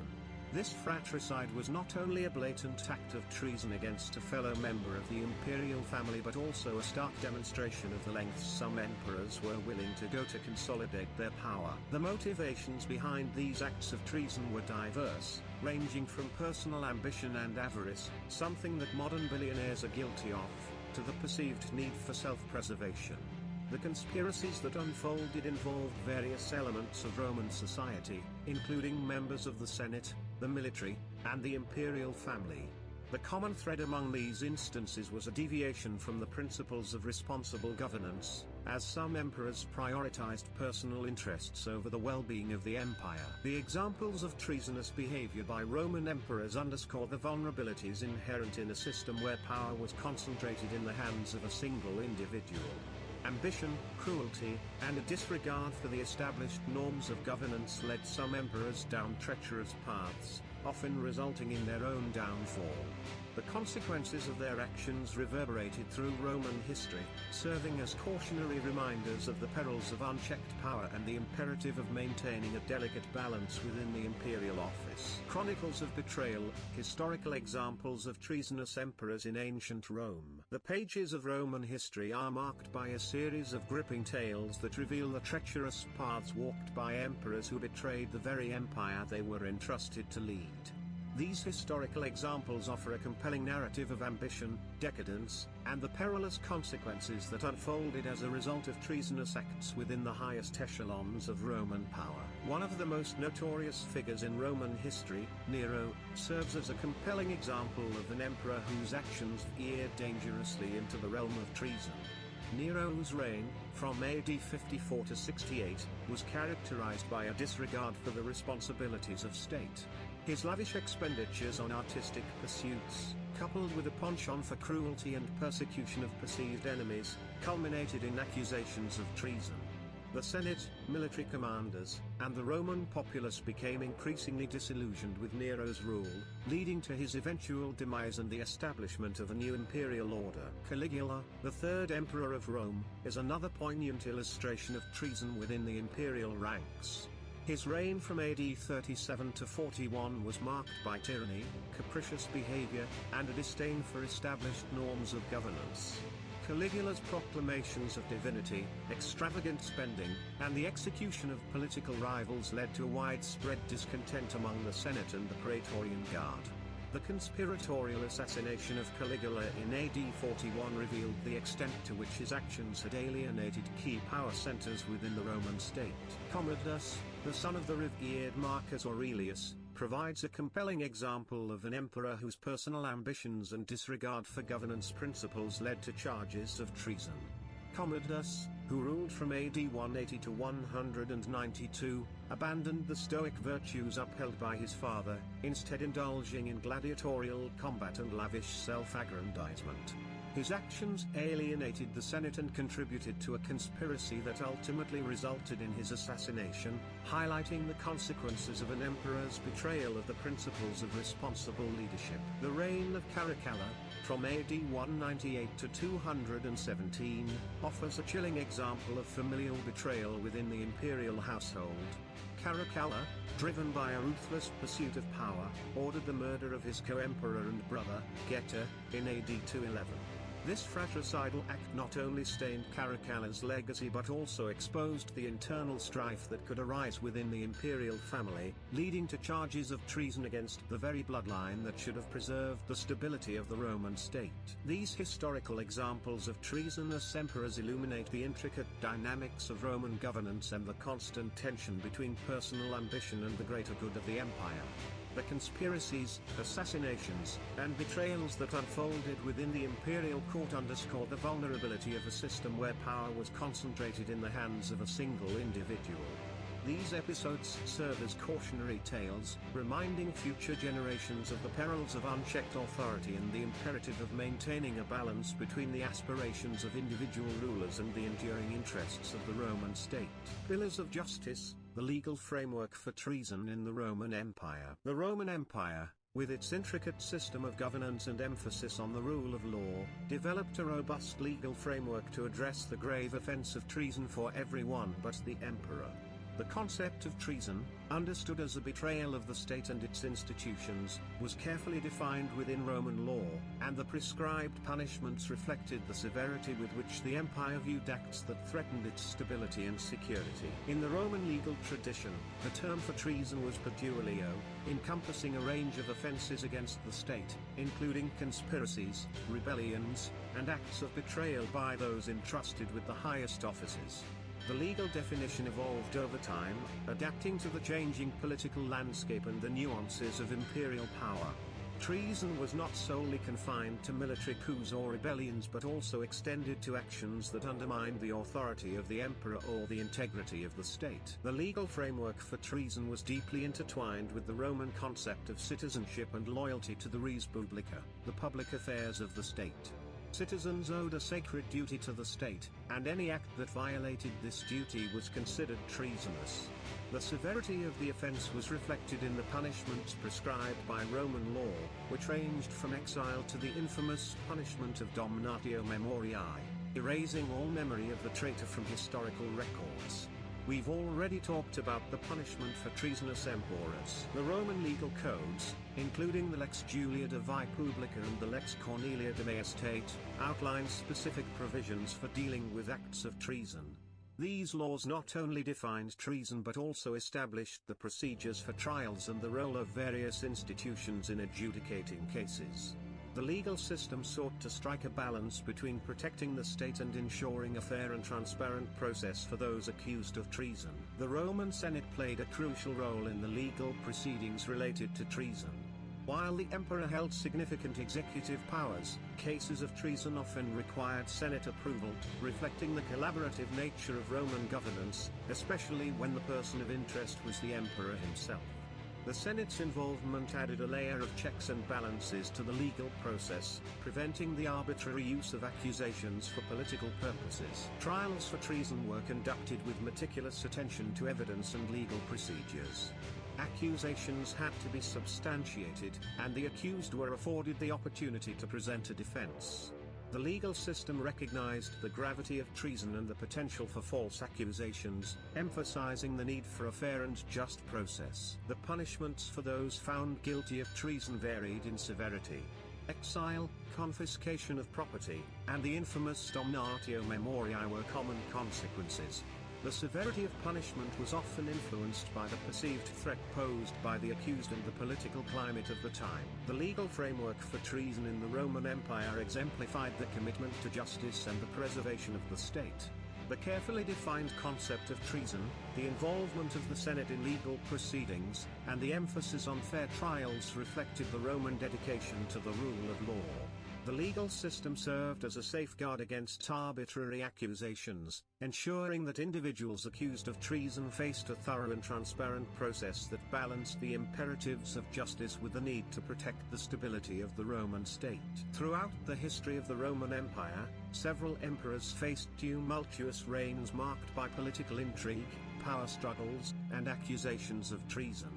This fratricide was not only a blatant act of treason against a fellow member of the imperial family but also a stark demonstration of the lengths some emperors were willing to go to consolidate their power. The motivations behind these acts of treason were diverse, ranging from personal ambition and avarice, something that modern billionaires are guilty of, to the perceived need for self-preservation. The conspiracies that unfolded involved various elements of Roman society, including members of the Senate, the military, and the imperial family. The common thread among these instances was a deviation from the principles of responsible governance, as some emperors prioritized personal interests over the well-being of the empire. The examples of treasonous behavior by Roman emperors underscore the vulnerabilities inherent in a system where power was concentrated in the hands of a single individual. Ambition, cruelty, and a disregard for the established norms of governance led some emperors down treacherous paths, often resulting in their own downfall. The consequences of their actions reverberated through Roman history, serving as cautionary reminders of the perils of unchecked power and the imperative of maintaining a delicate balance within the imperial office. Chronicles of betrayal, historical examples of treasonous emperors in ancient Rome. The pages of Roman history are marked by a series of gripping tales that reveal the treacherous paths walked by emperors who betrayed the very empire they were entrusted to lead. These historical examples offer a compelling narrative of ambition, decadence, and the perilous consequences that unfolded as a result of treasonous acts within the highest echelons of Roman power. One of the most notorious figures in Roman history, Nero, serves as a compelling example of an emperor whose actions veered dangerously into the realm of treason. Nero's reign, from AD 54 to 68, was characterized by a disregard for the responsibilities of state. His lavish expenditures on artistic pursuits, coupled with a penchant for cruelty and persecution of perceived enemies, culminated in accusations of treason. The Senate, military commanders, and the Roman populace became increasingly disillusioned with Nero's rule, leading to his eventual demise and the establishment of a new imperial order. Caligula, the third emperor of Rome, is another poignant illustration of treason within the imperial ranks. His reign from AD 37 to 41 was marked by tyranny, capricious behavior, and a disdain for established norms of governance. Caligula's proclamations of divinity, extravagant spending, and the execution of political rivals led to widespread discontent among the Senate and the Praetorian Guard. The conspiratorial assassination of Caligula in AD 41 revealed the extent to which his actions had alienated key power centers within the Roman state. Commodus, the son of the revered Marcus Aurelius, provides a compelling example of an emperor whose personal ambitions and disregard for governance principles led to charges of treason. Commodus, who ruled from AD 180 to 192, abandoned the Stoic virtues upheld by his father, instead indulging in gladiatorial combat and lavish self-aggrandizement. His actions alienated the Senate and contributed to a conspiracy that ultimately resulted in his assassination, highlighting the consequences of an emperor's betrayal of the principles of responsible leadership. The reign of Caracalla, from AD 198 to 217, offers a chilling example of familial betrayal within the imperial household. Caracalla, driven by a ruthless pursuit of power, ordered the murder of his co-emperor and brother, Geta, in AD 211. This fratricidal act not only stained Caracalla's legacy but also exposed the internal strife that could arise within the imperial family, leading to charges of treason against the very bloodline that should have preserved the stability of the Roman state. These historical examples of treasonous emperors illuminate the intricate dynamics of Roman governance and the constant tension between personal ambition and the greater good of the empire. The conspiracies, assassinations, and betrayals that unfolded within the imperial court underscore the vulnerability of a system where power was concentrated in the hands of a single individual. These episodes serve as cautionary tales, reminding future generations of the perils of unchecked authority and the imperative of maintaining a balance between the aspirations of individual rulers and the enduring interests of the Roman state. Pillars of justice, the legal framework for treason in the Roman Empire. The Roman Empire, with its intricate system of governance and emphasis on the rule of law, developed a robust legal framework to address the grave offense of treason for everyone but the emperor. The concept of treason, understood as a betrayal of the state and its institutions, was carefully defined within Roman law, and the prescribed punishments reflected the severity with which the empire viewed acts that threatened its stability and security. In the Roman legal tradition, the term for treason was peduilio, encompassing a range of offenses against the state, including conspiracies, rebellions, and acts of betrayal by those entrusted with the highest offices. The legal definition evolved over time, adapting to the changing political landscape and the nuances of imperial power. Treason was not solely confined to military coups or rebellions but also extended to actions that undermined the authority of the emperor or the integrity of the state. The legal framework for treason was deeply intertwined with the Roman concept of citizenship and loyalty to the res publica, the public affairs of the state. Citizens owed a sacred duty to the state, and any act that violated this duty was considered treasonous. The severity of the offense was reflected in the punishments prescribed by Roman law, which ranged from exile to the infamous punishment of damnatio memoriae, erasing all memory of the traitor from historical records. We've already talked about the punishment for treasonous emperors. The Roman legal codes, including the Lex Julia de Vie Publica and the Lex Cornelia de Majestate, outline specific provisions for dealing with acts of treason. These laws not only defined treason but also established the procedures for trials and the role of various institutions in adjudicating cases. The legal system sought to strike a balance between protecting the state and ensuring a fair and transparent process for those accused of treason. The Roman Senate played a crucial role in the legal proceedings related to treason. While the emperor held significant executive powers, cases of treason often required Senate approval, reflecting the collaborative nature of Roman governance, especially when the person of interest was the emperor himself. The Senate's involvement added a layer of checks and balances to the legal process, preventing the arbitrary use of accusations for political purposes. Trials for treason were conducted with meticulous attention to evidence and legal procedures. Accusations had to be substantiated, and the accused were afforded the opportunity to present a defense. The legal system recognized the gravity of treason and the potential for false accusations, emphasizing the need for a fair and just process. The punishments for those found guilty of treason varied in severity. Exile, confiscation of property, and the infamous damnatio memoriae were common consequences. The severity of punishment was often influenced by the perceived threat posed by the accused and the political climate of the time. The legal framework for treason in the Roman Empire exemplified the commitment to justice and the preservation of the state. The carefully defined concept of treason, the involvement of the Senate in legal proceedings, and the emphasis on fair trials reflected the Roman dedication to the rule of law. The legal system served as a safeguard against arbitrary accusations, ensuring that individuals accused of treason faced a thorough and transparent process that balanced the imperatives of justice with the need to protect the stability of the Roman state. Throughout the history of the Roman Empire, several emperors faced tumultuous reigns marked by political intrigue, power struggles, and accusations of treason.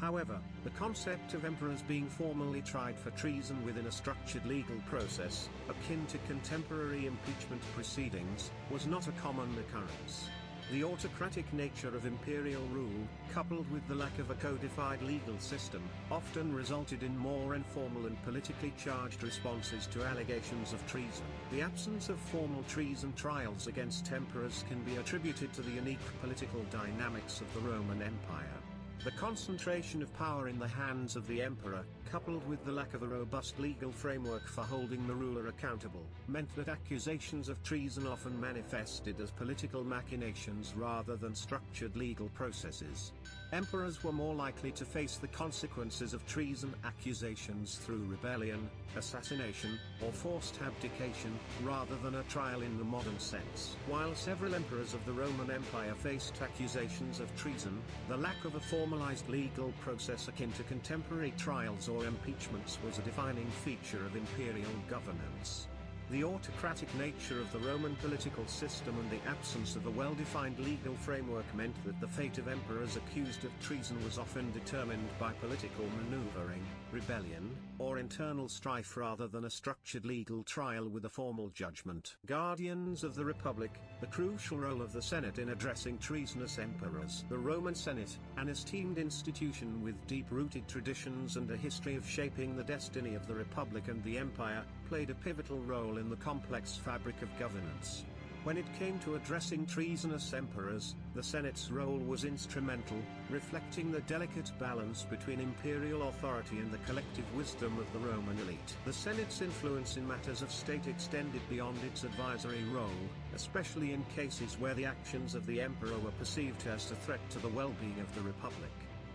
However, the concept of emperors being formally tried for treason within a structured legal process, akin to contemporary impeachment proceedings, was not a common occurrence. The autocratic nature of imperial rule, coupled with the lack of a codified legal system, often resulted in more informal and politically charged responses to allegations of treason. The absence of formal treason trials against emperors can be attributed to the unique political dynamics of the Roman Empire. The concentration of power in the hands of the emperor, coupled with the lack of a robust legal framework for holding the ruler accountable, meant that accusations of treason often manifested as political machinations rather than structured legal processes. Emperors were more likely to face the consequences of treason accusations through rebellion, assassination, or forced abdication, rather than a trial in the modern sense. While several emperors of the Roman Empire faced accusations of treason, the lack of a formalized legal process akin to contemporary trials or impeachments was a defining feature of imperial governance. The autocratic nature of the Roman political system and the absence of a well-defined legal framework meant that the fate of emperors accused of treason was often determined by political maneuvering, rebellion, or internal strife rather than a structured legal trial with a formal judgment. Guardians of the Republic, the crucial role of the Senate in addressing treasonous emperors. The Roman Senate, an esteemed institution with deep-rooted traditions and a history of shaping the destiny of the Republic and the Empire, played a pivotal role in the complex fabric of governance. When it came to addressing treasonous emperors, the Senate's role was instrumental, reflecting the delicate balance between imperial authority and the collective wisdom of the Roman elite. The Senate's influence in matters of state extended beyond its advisory role, especially in cases where the actions of the emperor were perceived as a threat to the well-being of the Republic.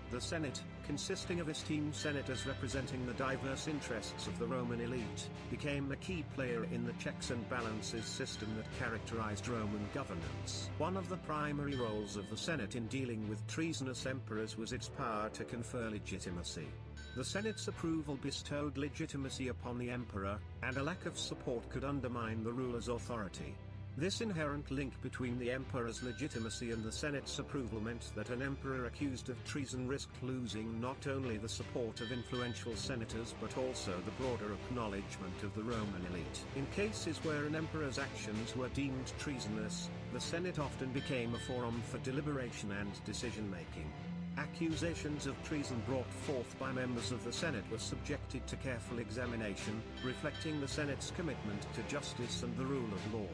The Senate, consisting of esteemed senators representing the diverse interests of the Roman elite, became a key player in the checks and balances system that characterized Roman governance. One of the primary roles of the Senate in dealing with treasonous emperors was its power to confer legitimacy. The Senate's approval bestowed legitimacy upon the emperor, and a lack of support could undermine the ruler's authority. This inherent link between the emperor's legitimacy and the Senate's approval meant that an emperor accused of treason risked losing not only the support of influential senators but also the broader acknowledgement of the Roman elite. In cases where an emperor's actions were deemed treasonous, the Senate often became a forum for deliberation and decision-making. Accusations of treason brought forth by members of the Senate were subjected to careful examination, reflecting the Senate's commitment to justice and the rule of law.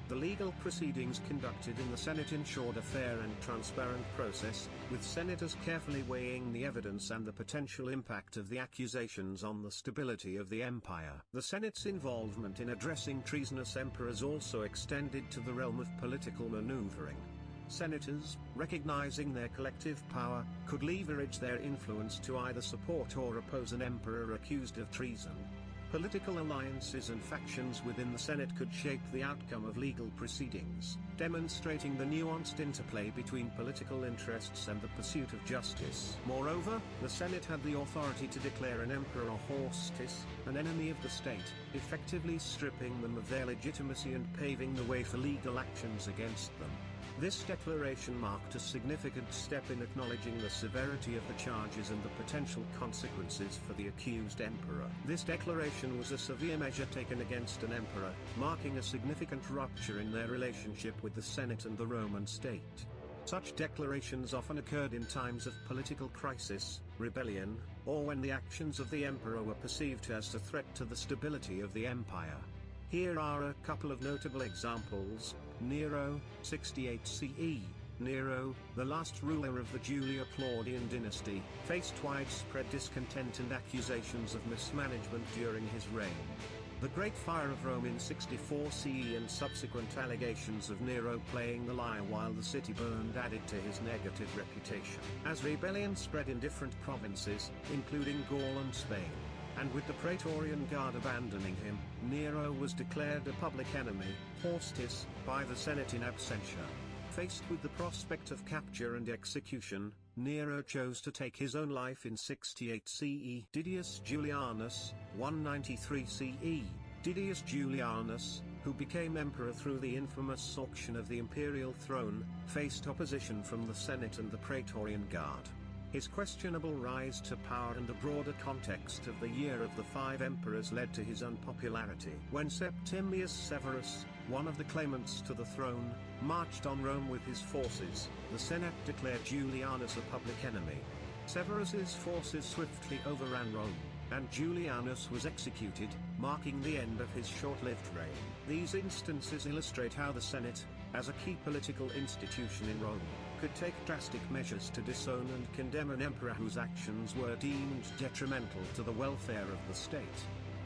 The legal proceedings conducted in the Senate ensured a fair and transparent process, with senators carefully weighing the evidence and the potential impact of the accusations on the stability of the empire. The Senate's involvement in addressing treasonous emperors also extended to the realm of political maneuvering. Senators, recognizing their collective power, could leverage their influence to either support or oppose an emperor accused of treason. Political alliances and factions within the Senate could shape the outcome of legal proceedings, demonstrating the nuanced interplay between political interests and the pursuit of justice. Moreover, the Senate had the authority to declare an emperor or hostis an enemy of the state, effectively stripping them of their legitimacy and paving the way for legal actions against them. This declaration marked a significant step in acknowledging the severity of the charges and the potential consequences for the accused emperor. This declaration was a severe measure taken against an emperor, marking a significant rupture in their relationship with the Senate and the Roman state. Such declarations often occurred in times of political crisis, rebellion, or when the actions of the emperor were perceived as a threat to the stability of the empire. Here are a couple of notable examples. Nero, 68 CE. Nero, the last ruler of the Julio-Claudian dynasty, faced widespread discontent and accusations of mismanagement during his reign. The Great Fire of Rome in 64 CE and subsequent allegations of Nero playing the liar while the city burned added to his negative reputation. As rebellion spread in different provinces, including Gaul and Spain, and with the Praetorian Guard abandoning him, Nero was declared a public enemy, hostis, by the Senate in absentia. Faced with the prospect of capture and execution, Nero chose to take his own life in 68 CE. Didius Julianus, 193 CE. Didius Julianus, who became emperor through the infamous auction of the imperial throne, faced opposition from the Senate and the Praetorian Guard. His questionable rise to power and the broader context of the Year of the Five Emperors led to his unpopularity. When Septimius Severus, one of the claimants to the throne, marched on Rome with his forces, the Senate declared Julianus a public enemy. Severus's forces swiftly overran Rome, and Julianus was executed, marking the end of his short-lived reign. These instances illustrate how the Senate, as a key political institution in Rome, could take drastic measures to disown and condemn an emperor whose actions were deemed detrimental to the welfare of the state.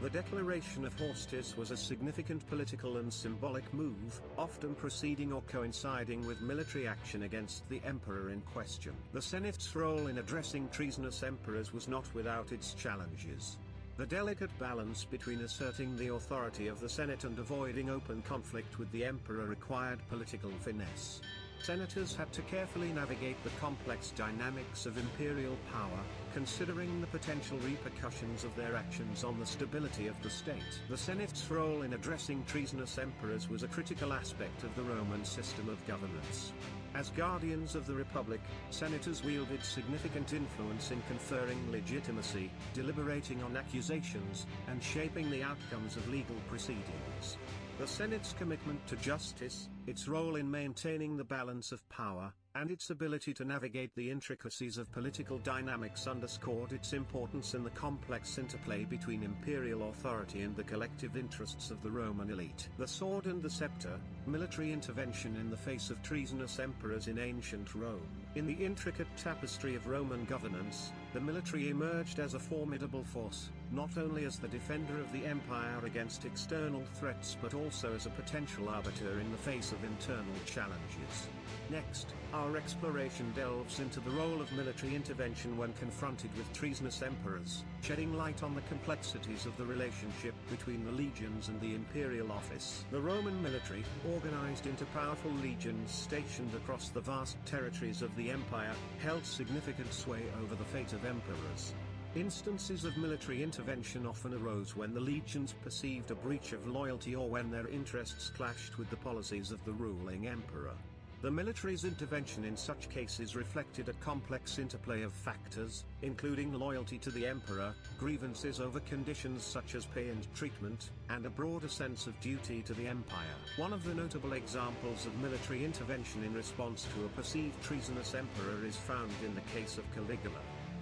The declaration of hostis was a significant political and symbolic move, often preceding or coinciding with military action against the emperor in question. The Senate's role in addressing treasonous emperors was not without its challenges. The delicate balance between asserting the authority of the Senate and avoiding open conflict with the emperor required political finesse. Senators had to carefully navigate the complex dynamics of imperial power, considering the potential repercussions of their actions on the stability of the state. The Senate's role in addressing treasonous emperors was a critical aspect of the Roman system of governance. As guardians of the Republic, senators wielded significant influence in conferring legitimacy, deliberating on accusations, and shaping the outcomes of legal proceedings. The Senate's commitment to justice, its role in maintaining the balance of power, and its ability to navigate the intricacies of political dynamics underscored its importance in the complex interplay between imperial authority and the collective interests of the Roman elite. The sword and the scepter, military intervention in the face of treasonous emperors in ancient Rome. In the intricate tapestry of Roman governance, the military emerged as a formidable force, not only as the defender of the empire against external threats but also as a potential arbiter in the face of internal challenges. Next, our exploration delves into the role of military intervention when confronted with treasonous emperors, shedding light on the complexities of the relationship between the legions and the imperial office. The Roman military, organized into powerful legions stationed across the vast territories of the empire, held significant sway over the fate of emperors. Instances of military intervention often arose when the legions perceived a breach of loyalty or when their interests clashed with the policies of the ruling emperor. The military's intervention in such cases reflected a complex interplay of factors, including loyalty to the emperor, grievances over conditions such as pay and treatment, and a broader sense of duty to the empire. One of the notable examples of military intervention in response to a perceived treasonous emperor is found in the case of Caligula.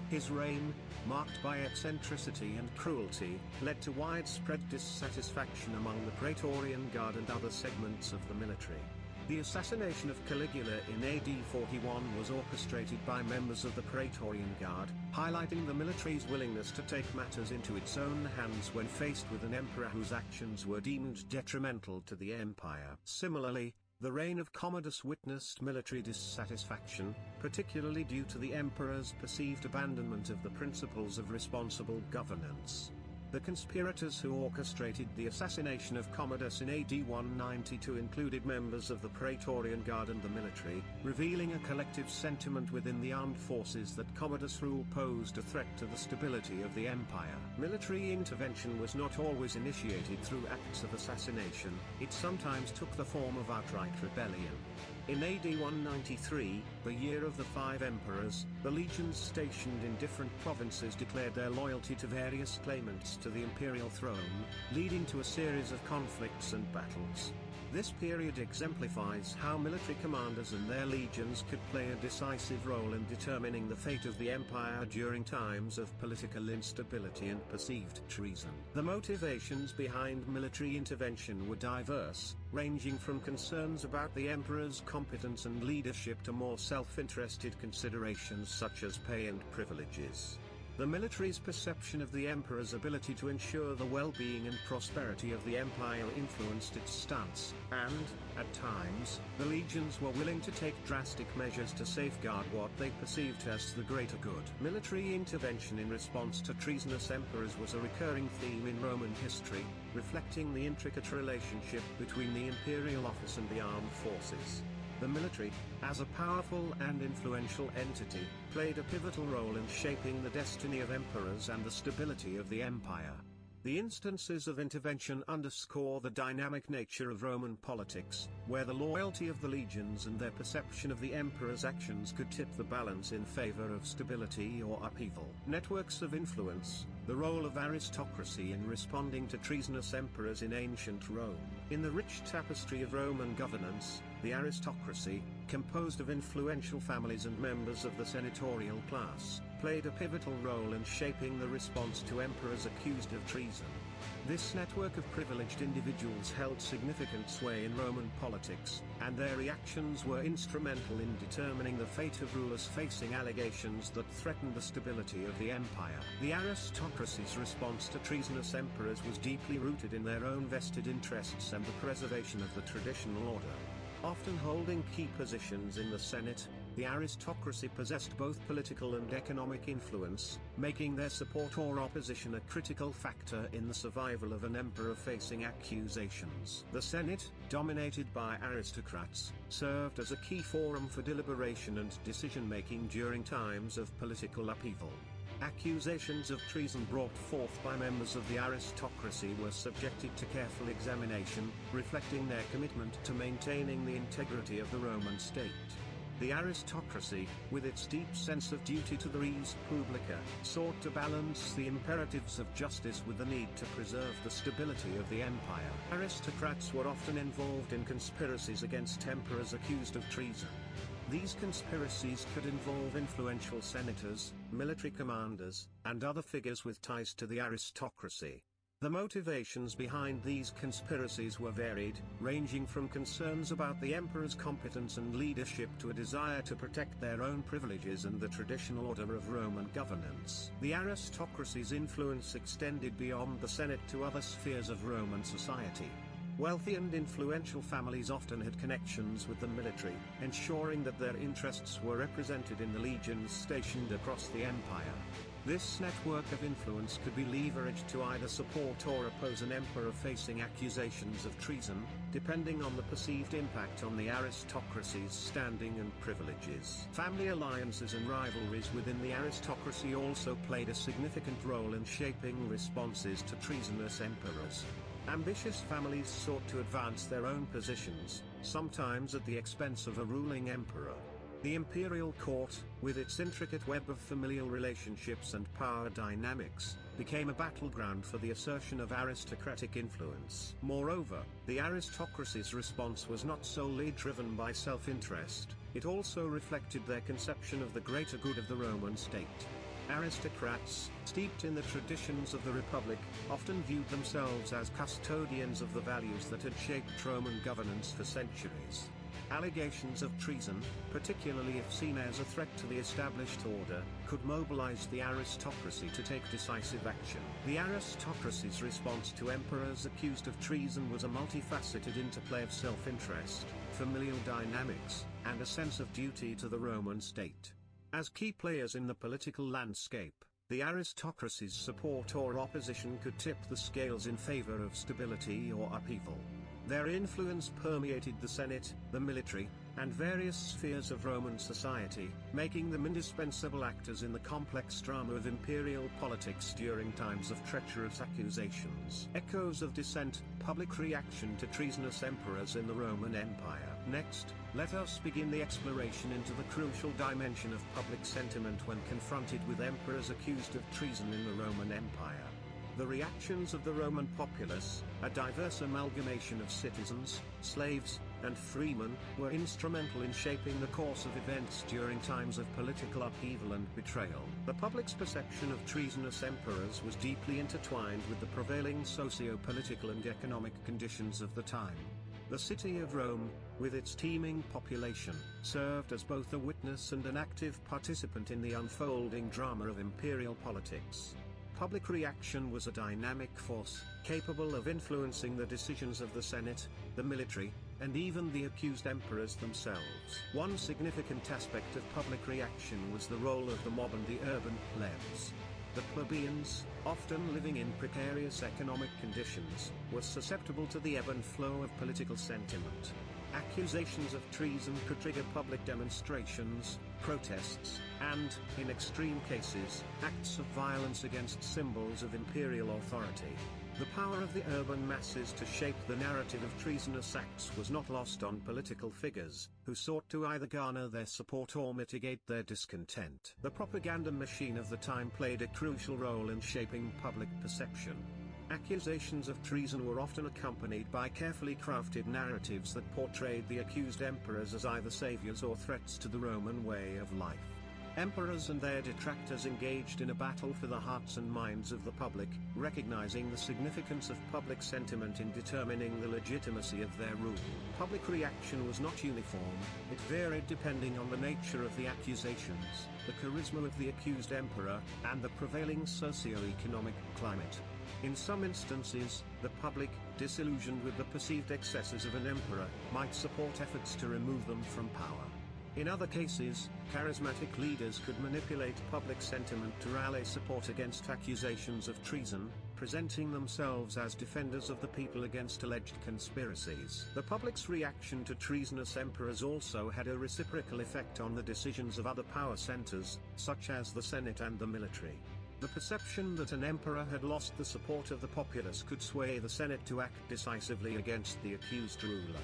His reign, marked by eccentricity and cruelty, led to widespread dissatisfaction among the Praetorian Guard and other segments of the military. The assassination of Caligula in AD 41 was orchestrated by members of the Praetorian Guard, highlighting the military's willingness to take matters into its own hands when faced with an emperor whose actions were deemed detrimental to the empire. Similarly, the reign of Commodus witnessed military dissatisfaction, particularly due to the emperor's perceived abandonment of the principles of responsible governance. The conspirators who orchestrated the assassination of Commodus in AD 192 included members of the Praetorian Guard and the military, revealing a collective sentiment within the armed forces that Commodus' rule posed a threat to the stability of the empire. Military intervention was not always initiated through acts of assassination, it sometimes took the form of outright rebellion. In AD 193, the year of the five emperors, the legions stationed in different provinces declared their loyalty to various claimants to the imperial throne, leading to a series of conflicts and battles. This period exemplifies how military commanders and their legions could play a decisive role in determining the fate of the empire during times of political instability and perceived treason. The motivations behind military intervention were diverse, ranging from concerns about the emperor's competence and leadership to more self-interested considerations such as pay and privileges. The military's perception of the emperor's ability to ensure the well-being and prosperity of the empire influenced its stance, and, at times, the legions were willing to take drastic measures to safeguard what they perceived as the greater good. Military intervention in response to treasonous emperors was a recurring theme in Roman history, reflecting the intricate relationship between the imperial office and the armed forces. The military, as a powerful and influential entity, played a pivotal role in shaping the destiny of emperors and the stability of the empire. The instances of intervention underscore the dynamic nature of Roman politics, where the loyalty of the legions and their perception of the emperor's actions could tip the balance in favor of stability or upheaval. Networks of influence, the role of aristocracy in responding to treasonous emperors in ancient Rome. In the rich tapestry of Roman governance, the aristocracy, composed of influential families and members of the senatorial class, played a pivotal role in shaping the response to emperors accused of treason. This network of privileged individuals held significant sway in Roman politics, and their reactions were instrumental in determining the fate of rulers facing allegations that threatened the stability of the empire. The aristocracy's response to treasonous emperors was deeply rooted in their own vested interests and the preservation of the traditional order. Often holding key positions in the Senate, the aristocracy possessed both political and economic influence, making their support or opposition a critical factor in the survival of an emperor facing accusations. The Senate, dominated by aristocrats, served as a key forum for deliberation and decision-making during times of political upheaval. Accusations of treason brought forth by members of the aristocracy were subjected to careful examination, reflecting their commitment to maintaining the integrity of the Roman state. The aristocracy, with its deep sense of duty to the res publica, sought to balance the imperatives of justice with the need to preserve the stability of the empire. Aristocrats were often involved in conspiracies against emperors accused of treason. These conspiracies could involve influential senators, military commanders, and other figures with ties to the aristocracy. The motivations behind these conspiracies were varied, ranging from concerns about the emperor's competence and leadership to a desire to protect their own privileges and the traditional order of Roman governance. The aristocracy's influence extended beyond the Senate to other spheres of Roman society. Wealthy and influential families often had connections with the military, ensuring that their interests were represented in the legions stationed across the empire. This network of influence could be leveraged to either support or oppose an emperor facing accusations of treason, depending on the perceived impact on the aristocracy's standing and privileges. Family alliances and rivalries within the aristocracy also played a significant role in shaping responses to treasonous emperors. Ambitious families sought to advance their own positions, sometimes at the expense of a ruling emperor. The imperial court, with its intricate web of familial relationships and power dynamics, became a battleground for the assertion of aristocratic influence. Moreover, the aristocracy's response was not solely driven by self-interest, it also reflected their conception of the greater good of the Roman state. Aristocrats, steeped in the traditions of the Republic, often viewed themselves as custodians of the values that had shaped Roman governance for centuries. Allegations of treason, particularly if seen as a threat to the established order, could mobilize the aristocracy to take decisive action. The aristocracy's response to emperors accused of treason was a multifaceted interplay of self-interest, familial dynamics, and a sense of duty to the Roman state. As key players in the political landscape, the aristocracy's support or opposition could tip the scales in favor of stability or upheaval. Their influence permeated the Senate, the military, and various spheres of Roman society, making them indispensable actors in the complex drama of imperial politics during times of treacherous accusations. Echoes of dissent, public reaction to treasonous emperors in the Roman Empire. Next, let us begin the exploration into the crucial dimension of public sentiment when confronted with emperors accused of treason in the Roman Empire. The reactions of the Roman populace, a diverse amalgamation of citizens, slaves, and freemen, were instrumental in shaping the course of events during times of political upheaval and betrayal. The public's perception of treasonous emperors was deeply intertwined with the prevailing socio-political and economic conditions of the time. The city of Rome, with its teeming population, served as both a witness and an active participant in the unfolding drama of imperial politics. Public reaction was a dynamic force, capable of influencing the decisions of the Senate, the military, and even the accused emperors themselves. One significant aspect of public reaction was the role of the mob and the urban plebs. The plebeians, often living in precarious economic conditions, were susceptible to the ebb and flow of political sentiment. Accusations of treason could trigger public demonstrations, protests, and, in extreme cases, acts of violence against symbols of imperial authority. The power of the urban masses to shape the narrative of treasonous acts was not lost on political figures, who sought to either garner their support or mitigate their discontent. The propaganda machine of the time played a crucial role in shaping public perception. Accusations of treason were often accompanied by carefully crafted narratives that portrayed the accused emperors as either saviors or threats to the Roman way of life. Emperors and their detractors engaged in a battle for the hearts and minds of the public, recognizing the significance of public sentiment in determining the legitimacy of their rule. Public reaction was not uniform, it varied depending on the nature of the accusations, the charisma of the accused emperor, and the prevailing socio-economic climate. In some instances, the public, disillusioned with the perceived excesses of an emperor, might support efforts to remove them from power. In other cases, charismatic leaders could manipulate public sentiment to rally support against accusations of treason, presenting themselves as defenders of the people against alleged conspiracies. The public's reaction to treasonous emperors also had a reciprocal effect on the decisions of other power centers, such as the Senate and the military. The perception that an emperor had lost the support of the populace could sway the Senate to act decisively against the accused ruler.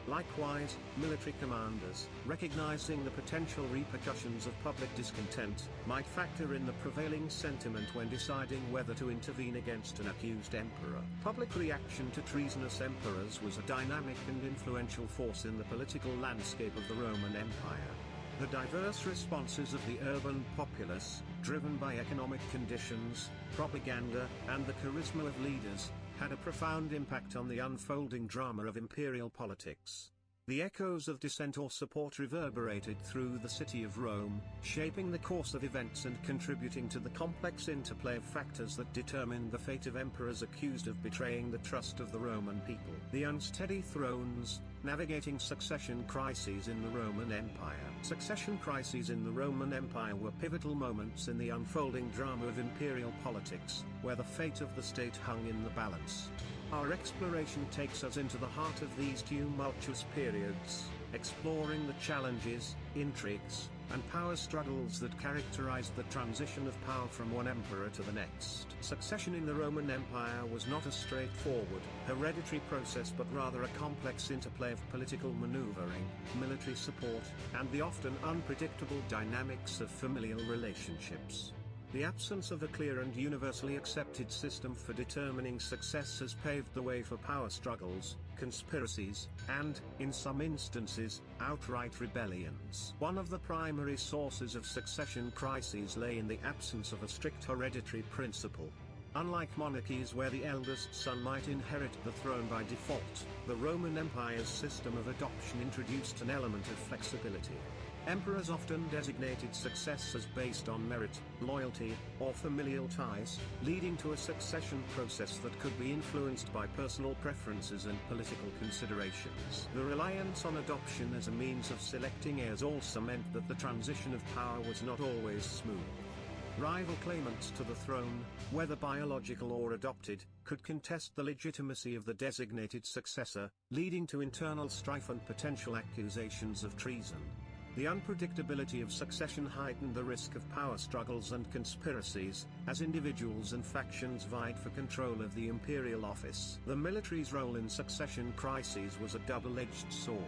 Likewise, military commanders, recognizing the potential repercussions of public discontent, might factor in the prevailing sentiment when deciding whether to intervene against an accused emperor. Public reaction to treasonous emperors was a dynamic and influential force in the political landscape of the Roman Empire. The diverse responses of the urban populace, driven by economic conditions, propaganda, and the charisma of leaders, had a profound impact on the unfolding drama of imperial politics. The echoes of dissent or support reverberated through the city of Rome, shaping the course of events and contributing to the complex interplay of factors that determined the fate of emperors accused of betraying the trust of the Roman people. The unsteady thrones, navigating succession crises in the Roman Empire. Succession crises in the Roman Empire were pivotal moments in the unfolding drama of imperial politics, where the fate of the state hung in the balance. Our exploration takes us into the heart of these tumultuous periods, exploring the challenges, intrigues, and power struggles that characterized the transition of power from one emperor to the next. Succession in the Roman Empire was not a straightforward, hereditary process but rather a complex interplay of political maneuvering, military support, and the often unpredictable dynamics of familial relationships. The absence of a clear and universally accepted system for determining success has paved the way for power struggles, conspiracies, and, in some instances, outright rebellions. One of the primary sources of succession crises lay in the absence of a strict hereditary principle. Unlike monarchies where the eldest son might inherit the throne by default, the Roman Empire's system of adoption introduced an element of flexibility. Emperors often designated success as based on merit, loyalty, or familial ties, leading to a succession process that could be influenced by personal preferences and political considerations. The reliance on adoption as a means of selecting heirs also meant that the transition of power was not always smooth. Rival claimants to the throne, whether biological or adopted, could contest the legitimacy of the designated successor, leading to internal strife and potential accusations of treason. The unpredictability of succession heightened the risk of power struggles and conspiracies, as individuals and factions vied for control of the imperial office. The military's role in succession crises was a double-edged sword.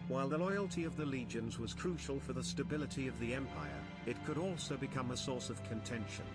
While the loyalty of the legions was crucial for the stability of the empire, it could also become a source of contention.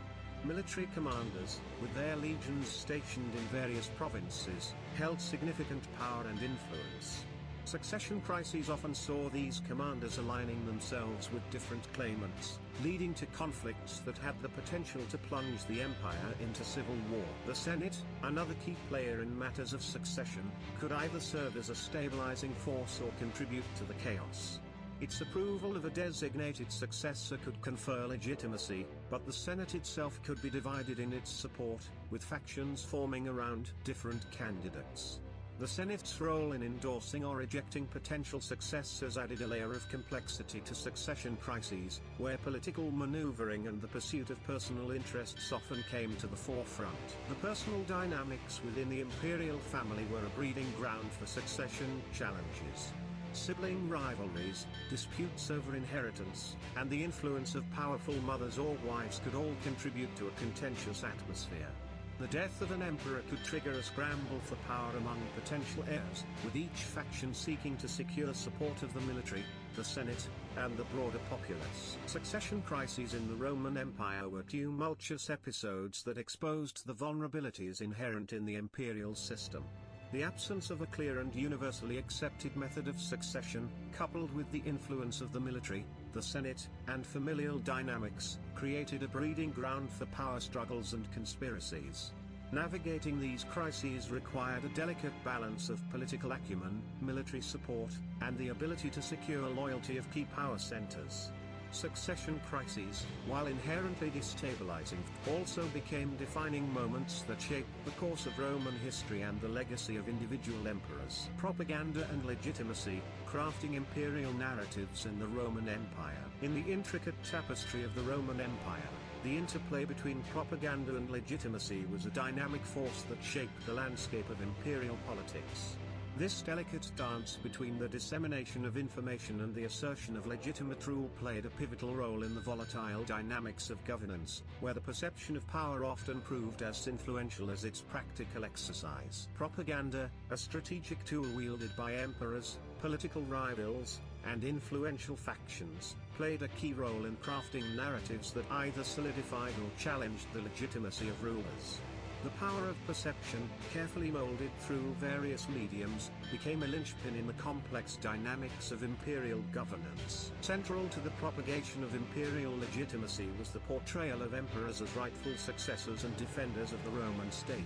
Military commanders, with their legions stationed in various provinces, held significant power and influence. Succession crises often saw these commanders aligning themselves with different claimants, leading to conflicts that had the potential to plunge the empire into civil war. The Senate, another key player in matters of succession, could either serve as a stabilizing force or contribute to the chaos. Its approval of a designated successor could confer legitimacy, but the Senate itself could be divided in its support, with factions forming around different candidates. The Senate's role in endorsing or rejecting potential successors added a layer of complexity to succession crises, where political maneuvering and the pursuit of personal interests often came to the forefront. The personal dynamics within the imperial family were a breeding ground for succession challenges. Sibling rivalries, disputes over inheritance, and the influence of powerful mothers or wives could all contribute to a contentious atmosphere. The death of an emperor could trigger a scramble for power among potential heirs, with each faction seeking to secure support of the military, the Senate, and the broader populace. Succession crises in the Roman Empire were tumultuous episodes that exposed the vulnerabilities inherent in the imperial system. The absence of a clear and universally accepted method of succession, coupled with the influence of the military, the Senate, and familial dynamics, created a breeding ground for power struggles and conspiracies. Navigating these crises required a delicate balance of political acumen, military support, and the ability to secure loyalty of key power centers. Succession crises, while inherently destabilizing, also became defining moments that shaped the course of Roman history and the legacy of individual emperors. Propaganda and legitimacy, crafting imperial narratives in the Roman Empire. In the intricate tapestry of the Roman Empire, the interplay between propaganda and legitimacy was a dynamic force that shaped the landscape of imperial politics. This delicate dance between the dissemination of information and the assertion of legitimate rule played a pivotal role in the volatile dynamics of governance, where the perception of power often proved as influential as its practical exercise. Propaganda, a strategic tool wielded by emperors, political rivals, and influential factions, played a key role in crafting narratives that either solidified or challenged the legitimacy of rulers. The power of perception, carefully molded through various mediums, became a linchpin in the complex dynamics of imperial governance. Central to the propagation of imperial legitimacy was the portrayal of emperors as rightful successors and defenders of the Roman state.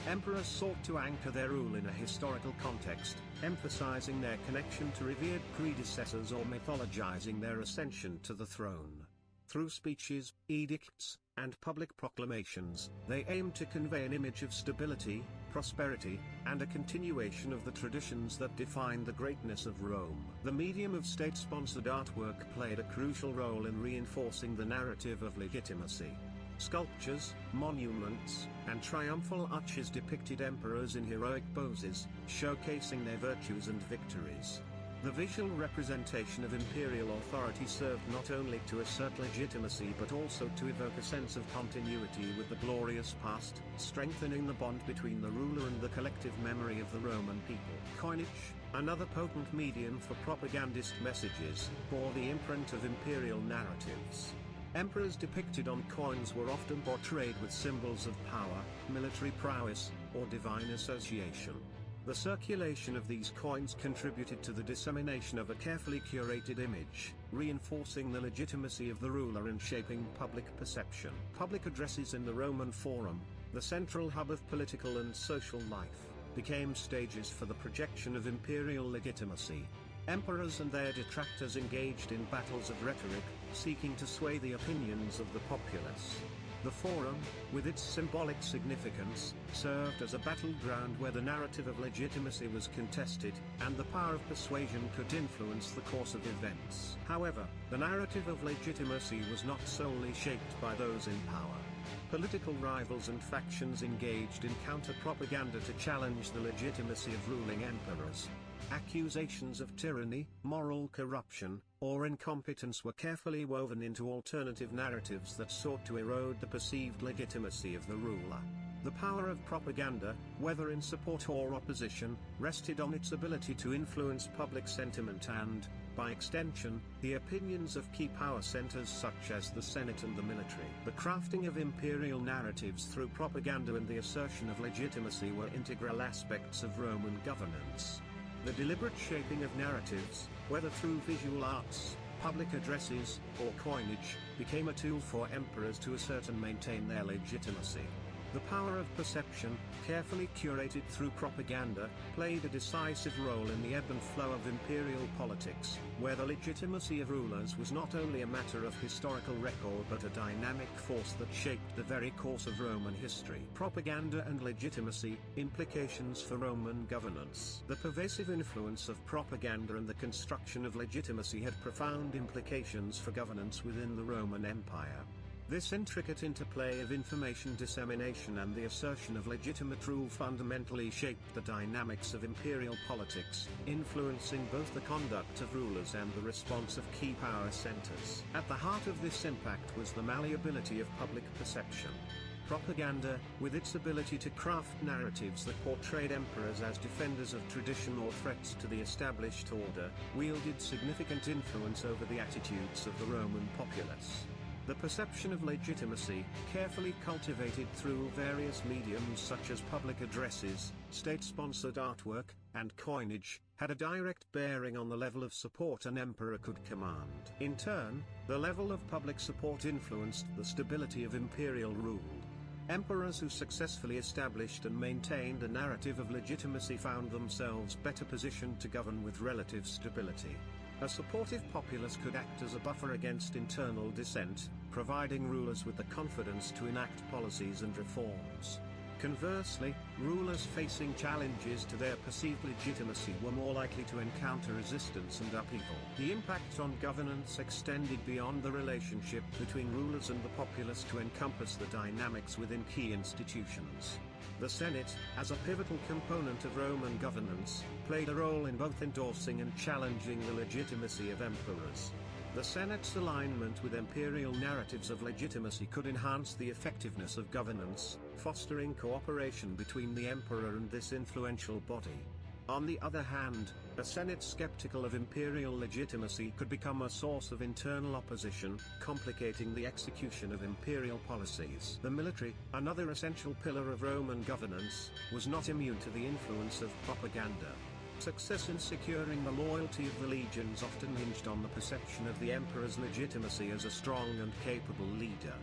Emperors sought to anchor their rule in a historical context, emphasizing their connection to revered predecessors or mythologizing their ascension to the throne. Through speeches, edicts, and public proclamations, they aimed to convey an image of stability, prosperity, and a continuation of the traditions that defined the greatness of Rome. The medium of state-sponsored artwork played a crucial role in reinforcing the narrative of legitimacy. Sculptures, monuments, and triumphal arches depicted emperors in heroic poses, showcasing their virtues and victories. The visual representation of imperial authority served not only to assert legitimacy but also to evoke a sense of continuity with the glorious past, strengthening the bond between the ruler and the collective memory of the Roman people. Coinage, another potent medium for propagandist messages, bore the imprint of imperial narratives. Emperors depicted on coins were often portrayed with symbols of power, military prowess, or divine association. The circulation of these coins contributed to the dissemination of a carefully curated image, reinforcing the legitimacy of the ruler and shaping public perception. Public addresses in the Roman Forum, the central hub of political and social life, became stages for the projection of imperial legitimacy. Emperors and their detractors engaged in battles of rhetoric, seeking to sway the opinions of the populace. The Forum, with its symbolic significance, served as a battleground where the narrative of legitimacy was contested, and the power of persuasion could influence the course of events. However, the narrative of legitimacy was not solely shaped by those in power. Political rivals and factions engaged in counter-propaganda to challenge the legitimacy of ruling emperors. Accusations of tyranny, moral corruption, or incompetence were carefully woven into alternative narratives that sought to erode the perceived legitimacy of the ruler. The power of propaganda, whether in support or opposition, rested on its ability to influence public sentiment and, by extension, the opinions of key power centers such as the Senate and the military. The crafting of imperial narratives through propaganda and the assertion of legitimacy were integral aspects of Roman governance. The deliberate shaping of narratives, whether through visual arts, public addresses, or coinage, became a tool for emperors to assert and maintain their legitimacy. The power of perception, carefully curated through propaganda, played a decisive role in the ebb and flow of imperial politics, where the legitimacy of rulers was not only a matter of historical record but a dynamic force that shaped the very course of Roman history. Propaganda and legitimacy, implications for Roman governance. The pervasive influence of propaganda and the construction of legitimacy had profound implications for governance within the Roman Empire. This intricate interplay of information dissemination and the assertion of legitimate rule fundamentally shaped the dynamics of imperial politics, influencing both the conduct of rulers and the response of key power centers. At the heart of this impact was the malleability of public perception. Propaganda, with its ability to craft narratives that portrayed emperors as defenders of tradition or threats to the established order, wielded significant influence over the attitudes of the Roman populace. The perception of legitimacy, carefully cultivated through various mediums such as public addresses, state-sponsored artwork, and coinage, had a direct bearing on the level of support an emperor could command. In turn, the level of public support influenced the stability of imperial rule. Emperors who successfully established and maintained a narrative of legitimacy found themselves better positioned to govern with relative stability. A supportive populace could act as a buffer against internal dissent, providing rulers with the confidence to enact policies and reforms. Conversely, rulers facing challenges to their perceived legitimacy were more likely to encounter resistance and upheaval. The impact on governance extended beyond the relationship between rulers and the populace to encompass the dynamics within key institutions. The Senate, as a pivotal component of Roman governance, played a role in both endorsing and challenging the legitimacy of emperors. The Senate's alignment with imperial narratives of legitimacy could enhance the effectiveness of governance, fostering cooperation between the emperor and this influential body. On the other hand, a Senate skeptical of imperial legitimacy could become a source of internal opposition, complicating the execution of imperial policies. The military, another essential pillar of Roman governance, was not immune to the influence of propaganda. Success in securing the loyalty of the legions often hinged on the perception of the emperor's legitimacy as a strong and capable leader.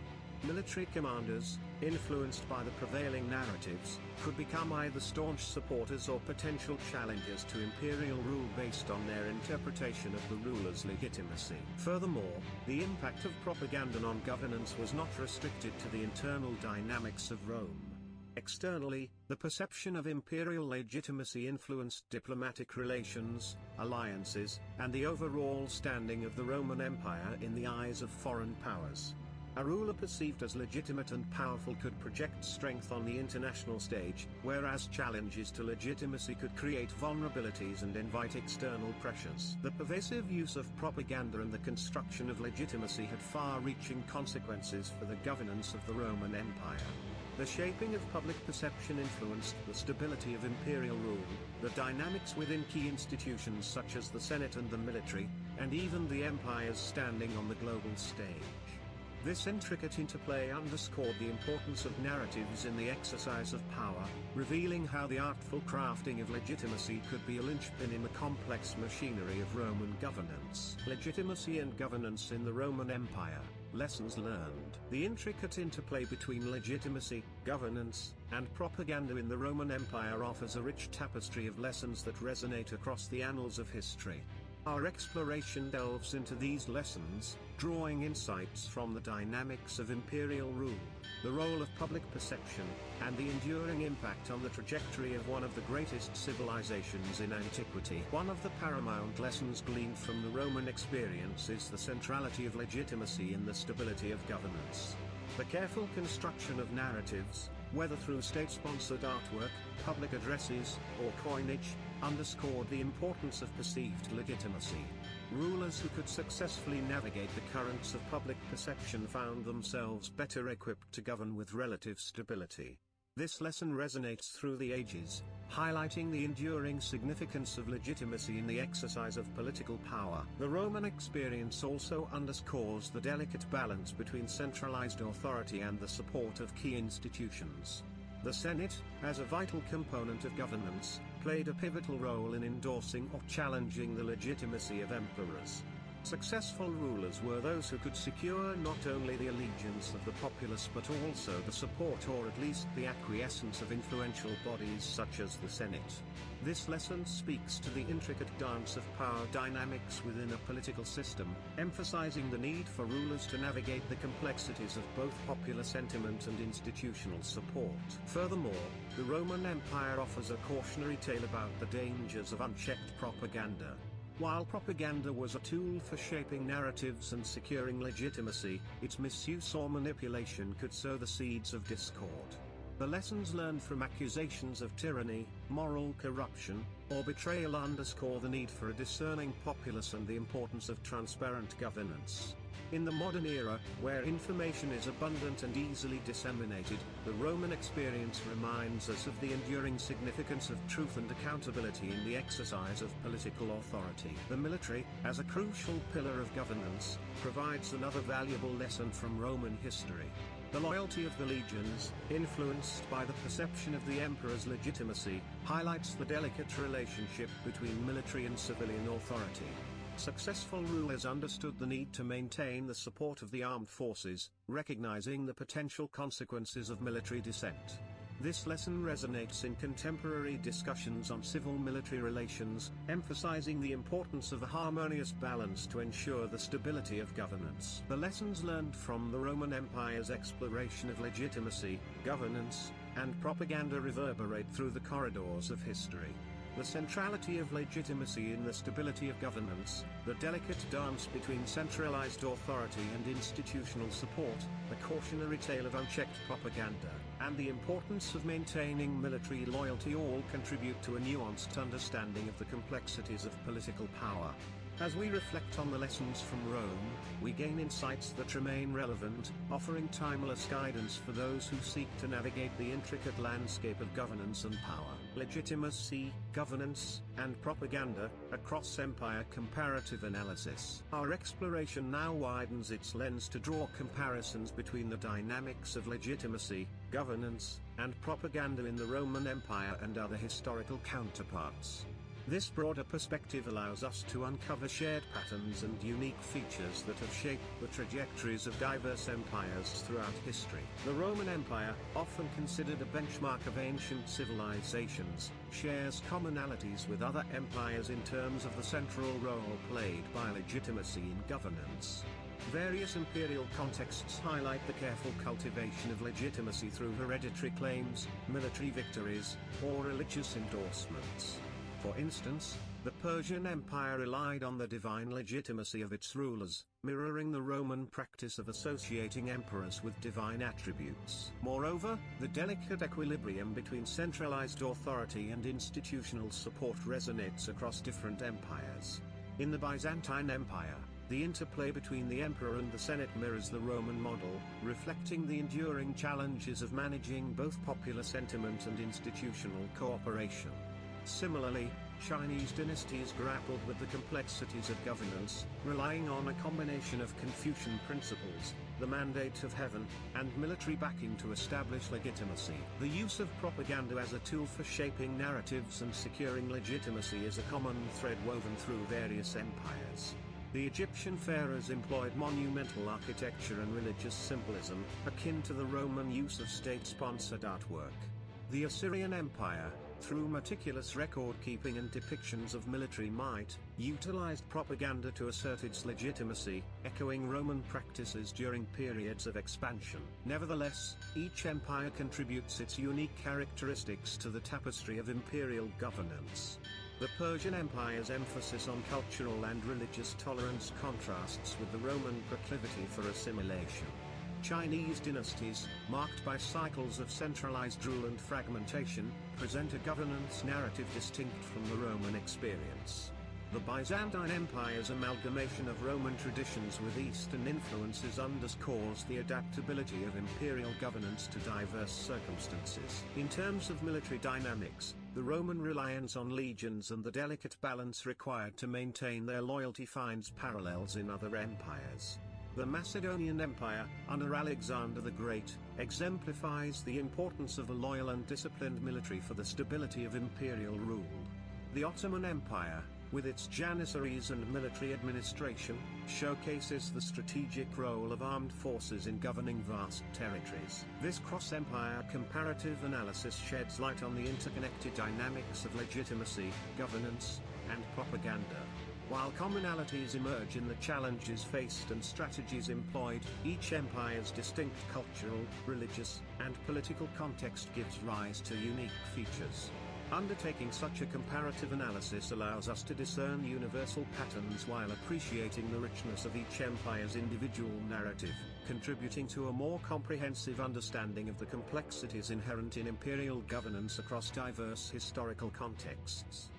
Military commanders, influenced by the prevailing narratives, could become either staunch supporters or potential challengers to imperial rule based on their interpretation of the ruler's legitimacy. Furthermore, the impact of propaganda on governance was not restricted to the internal dynamics of Rome. Externally, the perception of imperial legitimacy influenced diplomatic relations, alliances, and the overall standing of the Roman Empire in the eyes of foreign powers. A ruler perceived as legitimate and powerful could project strength on the international stage, whereas challenges to legitimacy could create vulnerabilities and invite external pressures. The pervasive use of propaganda and the construction of legitimacy had far-reaching consequences for the governance of the Roman Empire. The shaping of public perception influenced the stability of imperial rule, the dynamics within key institutions such as the Senate and the military, and even the empire's standing on the global stage. This intricate interplay underscored the importance of narratives in the exercise of power, revealing how the artful crafting of legitimacy could be a linchpin in the complex machinery of Roman governance. Legitimacy and governance in the Roman Empire. Lessons learned. The intricate interplay between legitimacy, governance, and propaganda in the Roman Empire offers a rich tapestry of lessons that resonate across the annals of history. Our exploration delves into these lessons, drawing insights from the dynamics of imperial rule, the role of public perception, and the enduring impact on the trajectory of one of the greatest civilizations in antiquity. One of the paramount lessons gleaned from the Roman experience is the centrality of legitimacy in the stability of governance. The careful construction of narratives, whether through state-sponsored artwork, public addresses, or coinage, underscored the importance of perceived legitimacy. Rulers who could successfully navigate the currents of public perception found themselves better equipped to govern with relative stability. This lesson resonates through the ages, highlighting the enduring significance of legitimacy in the exercise of political power. The Roman experience also underscores the delicate balance between centralized authority and the support of key institutions. The Senate, as a vital component of governance, played a pivotal role in endorsing or challenging the legitimacy of emperors. Successful rulers were those who could secure not only the allegiance of the populace but also the support or at least the acquiescence of influential bodies such as the Senate. This lesson speaks to the intricate dance of power dynamics within a political system, emphasizing the need for rulers to navigate the complexities of both popular sentiment and institutional support. Furthermore, the Roman Empire offers a cautionary tale about the dangers of unchecked propaganda. While propaganda was a tool for shaping narratives and securing legitimacy, its misuse or manipulation could sow the seeds of discord. The lessons learned from accusations of tyranny, moral corruption, or betrayal underscore the need for a discerning populace and the importance of transparent governance. In the modern era, where information is abundant and easily disseminated, the Roman experience reminds us of the enduring significance of truth and accountability in the exercise of political authority. The military, as a crucial pillar of governance, provides another valuable lesson from Roman history. The loyalty of the legions, influenced by the perception of the emperor's legitimacy, highlights the delicate relationship between military and civilian authority. Successful rulers understood the need to maintain the support of the armed forces, recognizing the potential consequences of military dissent. This lesson resonates in contemporary discussions on civil-military relations, emphasizing the importance of a harmonious balance to ensure the stability of governance. The lessons learned from the Roman Empire's exploration of legitimacy, governance, and propaganda reverberate through the corridors of history. The centrality of legitimacy in the stability of governance, the delicate dance between centralized authority and institutional support, the cautionary tale of unchecked propaganda, and the importance of maintaining military loyalty all contribute to a nuanced understanding of the complexities of political power. As we reflect on the lessons from Rome, we gain insights that remain relevant, offering timeless guidance for those who seek to navigate the intricate landscape of governance and power. legitimacy, governance, and propaganda, a cross-empire comparative analysis. Our exploration now widens its lens to draw comparisons between the dynamics of legitimacy, governance, and propaganda in the Roman Empire and other historical counterparts. This broader perspective allows us to uncover shared patterns and unique features that have shaped the trajectories of diverse empires throughout history. The Roman Empire, often considered a benchmark of ancient civilizations, shares commonalities with other empires in terms of the central role played by legitimacy in governance. Various imperial contexts highlight the careful cultivation of legitimacy through hereditary claims, military victories, or religious endorsements. For instance, the Persian Empire relied on the divine legitimacy of its rulers, mirroring the Roman practice of associating emperors with divine attributes. Moreover, the delicate equilibrium between centralized authority and institutional support resonates across different empires. In the Byzantine Empire, the interplay between the emperor and the Senate mirrors the Roman model, reflecting the enduring challenges of managing both popular sentiment and institutional cooperation. Similarly, Chinese dynasties grappled with the complexities of governance, relying on a combination of Confucian principles, the mandate of heaven, and military backing to establish legitimacy. The use of propaganda as a tool for shaping narratives and securing legitimacy is a common thread woven through various empires. The Egyptian pharaohs employed monumental architecture and religious symbolism, akin to the Roman use of state-sponsored artwork. The Assyrian Empire, through meticulous record-keeping and depictions of military might, utilized propaganda to assert its legitimacy, echoing Roman practices during periods of expansion. Nevertheless, each empire contributes its unique characteristics to the tapestry of imperial governance. The Persian Empire's emphasis on cultural and religious tolerance contrasts with the Roman proclivity for assimilation. Chinese dynasties, marked by cycles of centralized rule and fragmentation, present a governance narrative distinct from the Roman experience. The Byzantine Empire's amalgamation of Roman traditions with Eastern influences underscores the adaptability of imperial governance to diverse circumstances. In terms of military dynamics, the Roman reliance on legions and the delicate balance required to maintain their loyalty finds parallels in other empires. The Macedonian Empire, under Alexander the Great, exemplifies the importance of a loyal and disciplined military for the stability of imperial rule. The Ottoman Empire, with its janissaries and military administration, showcases the strategic role of armed forces in governing vast territories. This cross-empire comparative analysis sheds light on the interconnected dynamics of legitimacy, governance, and propaganda. While commonalities emerge in the challenges faced and strategies employed, each empire's distinct cultural, religious, and political context gives rise to unique features. Undertaking such a comparative analysis allows us to discern universal patterns while appreciating the richness of each empire's individual narrative, contributing to a more comprehensive understanding of the complexities inherent in imperial governance across diverse historical contexts.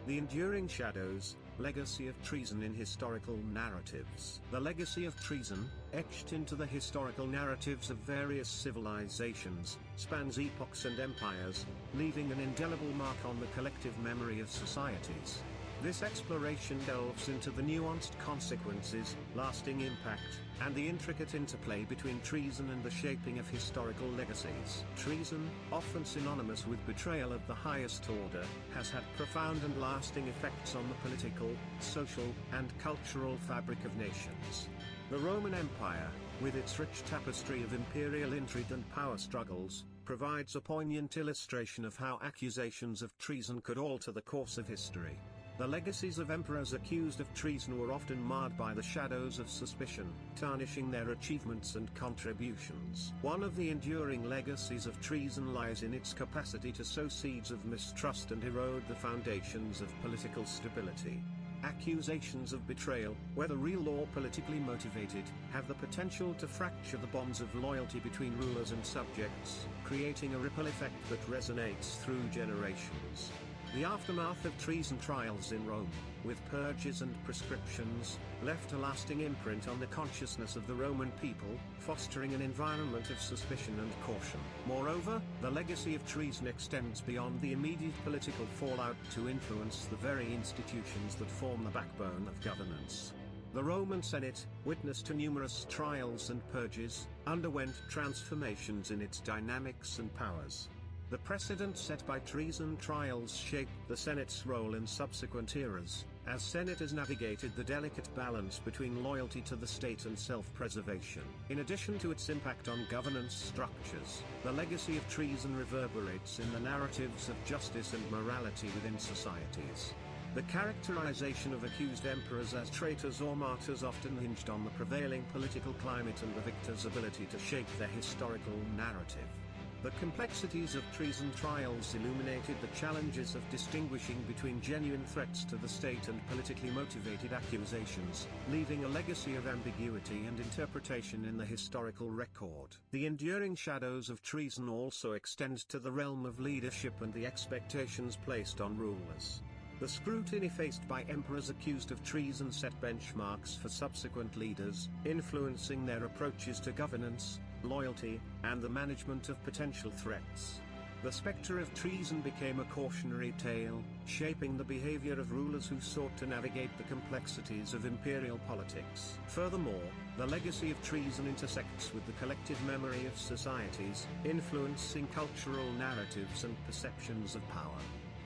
The enduring shadows, legacy of treason in historical narratives. The legacy of treason, etched into the historical narratives of various civilizations, spans epochs and empires, leaving an indelible mark on the collective memory of societies. This exploration delves into the nuanced consequences, lasting impact, and the intricate interplay between treason and the shaping of historical legacies. Treason, often synonymous with betrayal of the highest order, has had profound and lasting effects on the political, social, and cultural fabric of nations. The Roman Empire, with its rich tapestry of imperial intrigue and power struggles, provides a poignant illustration of how accusations of treason could alter the course of history. The legacies of emperors accused of treason were often marred by the shadows of suspicion, tarnishing their achievements and contributions. One of the enduring legacies of treason lies in its capacity to sow seeds of mistrust and erode the foundations of political stability. Accusations of betrayal, whether real or politically motivated, have the potential to fracture the bonds of loyalty between rulers and subjects, creating a ripple effect that resonates through generations. The aftermath of treason trials in Rome, with purges and prescriptions, left a lasting imprint on the consciousness of the Roman people, fostering an environment of suspicion and caution. Moreover, the legacy of treason extends beyond the immediate political fallout to influence the very institutions that form the backbone of governance. The Roman Senate, witness to numerous trials and purges, underwent transformations in its dynamics and powers. The precedent set by treason trials shaped the Senate's role in subsequent eras, as senators navigated the delicate balance between loyalty to the state and self-preservation. In addition to its impact on governance structures, the legacy of treason reverberates in the narratives of justice and morality within societies. The characterization of accused emperors as traitors or martyrs often hinged on the prevailing political climate and the victor's ability to shape their historical narrative. The complexities of treason trials illuminated the challenges of distinguishing between genuine threats to the state and politically motivated accusations, leaving a legacy of ambiguity and interpretation in the historical record. The enduring shadows of treason also extend to the realm of leadership and the expectations placed on rulers. The scrutiny faced by emperors accused of treason set benchmarks for subsequent leaders, influencing their approaches to governance, loyalty, and the management of potential threats. The spectre of treason became a cautionary tale, shaping the behavior of rulers who sought to navigate the complexities of imperial politics. Furthermore, the legacy of treason intersects with the collective memory of societies, influencing cultural narratives and perceptions of power.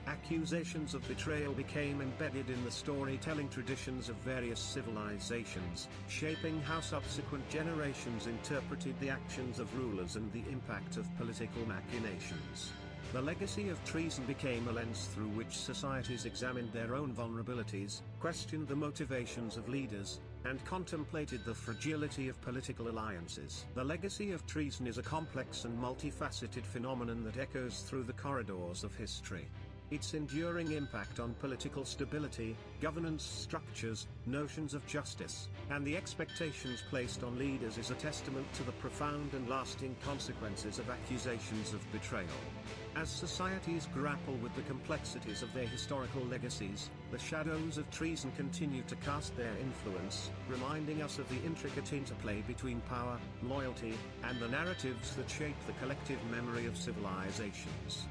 Accusations of betrayal became embedded in the storytelling traditions of various civilizations, shaping how subsequent generations interpreted the actions of rulers and the impact of political machinations. The legacy of treason became a lens through which societies examined their own vulnerabilities, questioned the motivations of leaders, and contemplated the fragility of political alliances. The legacy of treason is a complex and multifaceted phenomenon that echoes through the corridors of history. Its enduring impact on political stability, governance structures, notions of justice, and the expectations placed on leaders is a testament to the profound and lasting consequences of accusations of betrayal. As societies grapple with the complexities of their historical legacies, the shadows of treason continue to cast their influence, reminding us of the intricate interplay between power, loyalty, and the narratives that shape the collective memory of civilizations.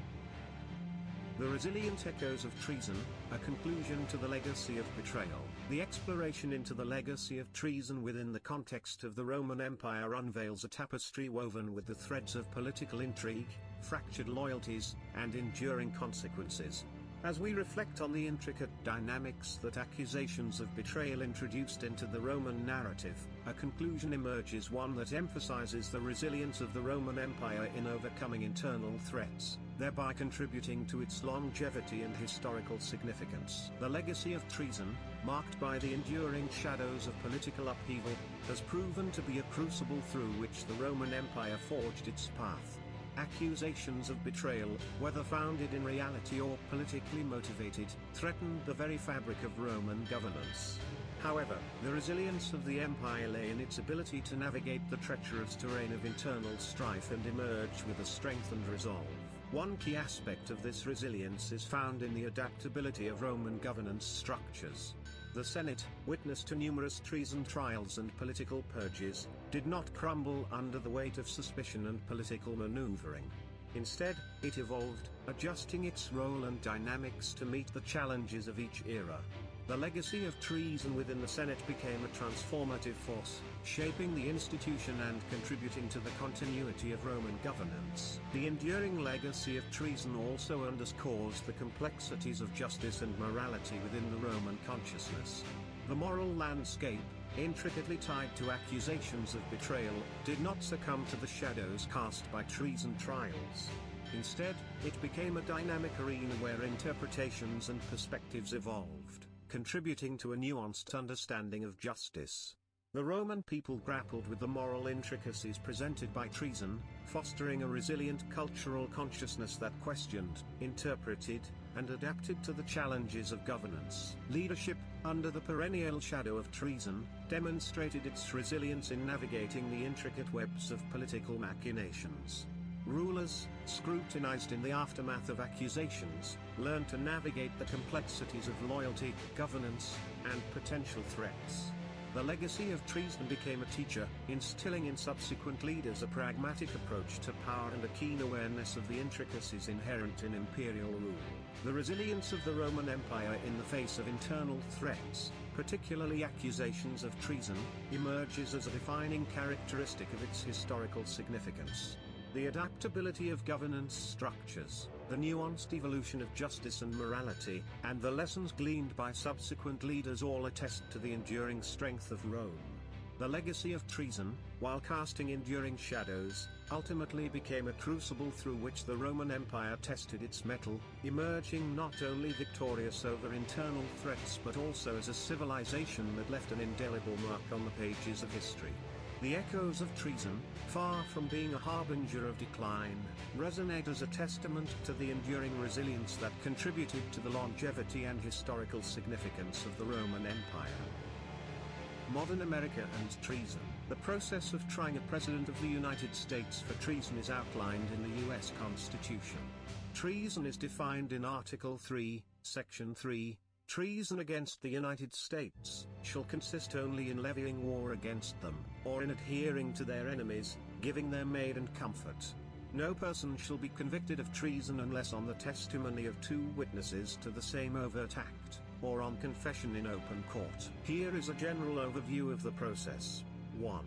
The resilient echoes of treason, a conclusion to the legacy of betrayal. The exploration into the legacy of treason within the context of the Roman Empire unveils a tapestry woven with the threads of political intrigue, fractured loyalties, and enduring consequences. As we reflect on the intricate dynamics that accusations of betrayal introduced into the Roman narrative, a conclusion emerges, one that emphasizes the resilience of the Roman Empire in overcoming internal threats, thereby contributing to its longevity and historical significance. The legacy of treason, marked by the enduring shadows of political upheaval, has proven to be a crucible through which the Roman Empire forged its path. Accusations of betrayal, whether founded in reality or politically motivated, threatened the very fabric of Roman governance. However, the resilience of the empire lay in its ability to navigate the treacherous terrain of internal strife and emerge with a strengthened resolve. One key aspect of this resilience is found in the adaptability of Roman governance structures. The Senate, witness to numerous treason trials and political purges, did not crumble under the weight of suspicion and political maneuvering. Instead, it evolved, adjusting its role and dynamics to meet the challenges of each era. The legacy of treason within the Senate became a transformative force, shaping the institution and contributing to the continuity of Roman governance. The enduring legacy of treason also underscores the complexities of justice and morality within the Roman consciousness. The moral landscape, intricately tied to accusations of betrayal, did not succumb to the shadows cast by treason trials. Instead, it became a dynamic arena where interpretations and perspectives evolved, contributing to a nuanced understanding of justice. The Roman people grappled with the moral intricacies presented by treason, fostering a resilient cultural consciousness that questioned, interpreted, and adapted to the challenges of governance. Leadership, under the perennial shadow of treason, demonstrated its resilience in navigating the intricate webs of political machinations. Rulers, scrutinized in the aftermath of accusations, learned to navigate the complexities of loyalty, governance, and potential threats. The legacy of treason became a teacher, instilling in subsequent leaders a pragmatic approach to power and a keen awareness of the intricacies inherent in imperial rule. The resilience of the Roman Empire in the face of internal threats, particularly accusations of treason, emerges as a defining characteristic of its historical significance. The adaptability of governance structures, the nuanced evolution of justice and morality, and the lessons gleaned by subsequent leaders all attest to the enduring strength of Rome. The legacy of treason, while casting enduring shadows, ultimately became a crucible through which the Roman Empire tested its mettle, emerging not only victorious over internal threats but also as a civilization that left an indelible mark on the pages of history. The echoes of treason, far from being a harbinger of decline, resonate as a testament to the enduring resilience that contributed to the longevity and historical significance of the Roman Empire. Modern America and treason. The process of trying a president of the United States for treason is outlined in the U.S. Constitution. Treason is defined in Article 3, Section 3. Treason against the United States shall consist only in levying war against them, or in adhering to their enemies, giving them aid and comfort. No person shall be convicted of treason unless on the testimony of 2 witnesses to the same overt act, or on confession in open court. Here is a general overview of the process. 1.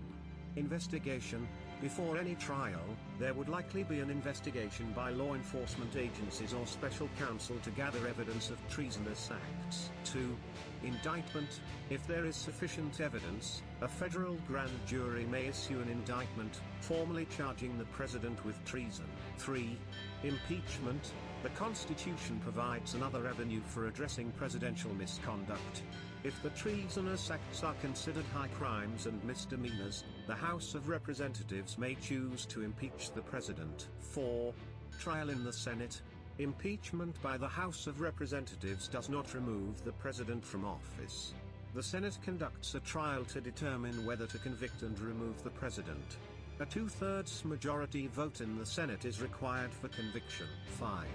Investigation. Before any trial, there would likely be an investigation by law enforcement agencies or special counsel to gather evidence of treasonous acts. 2. Indictment. If there is sufficient evidence, a federal grand jury may issue an indictment, formally charging the president with treason. 3. Impeachment. The Constitution provides another avenue for addressing presidential misconduct. If the treasonous acts are considered high crimes and misdemeanors, the House of Representatives may choose to impeach the president. 4. Trial in the Senate. Impeachment by the House of Representatives does not remove the president from office. The Senate conducts a trial to determine whether to convict and remove the president. A 2/3 majority vote in the Senate is required for conviction. 5.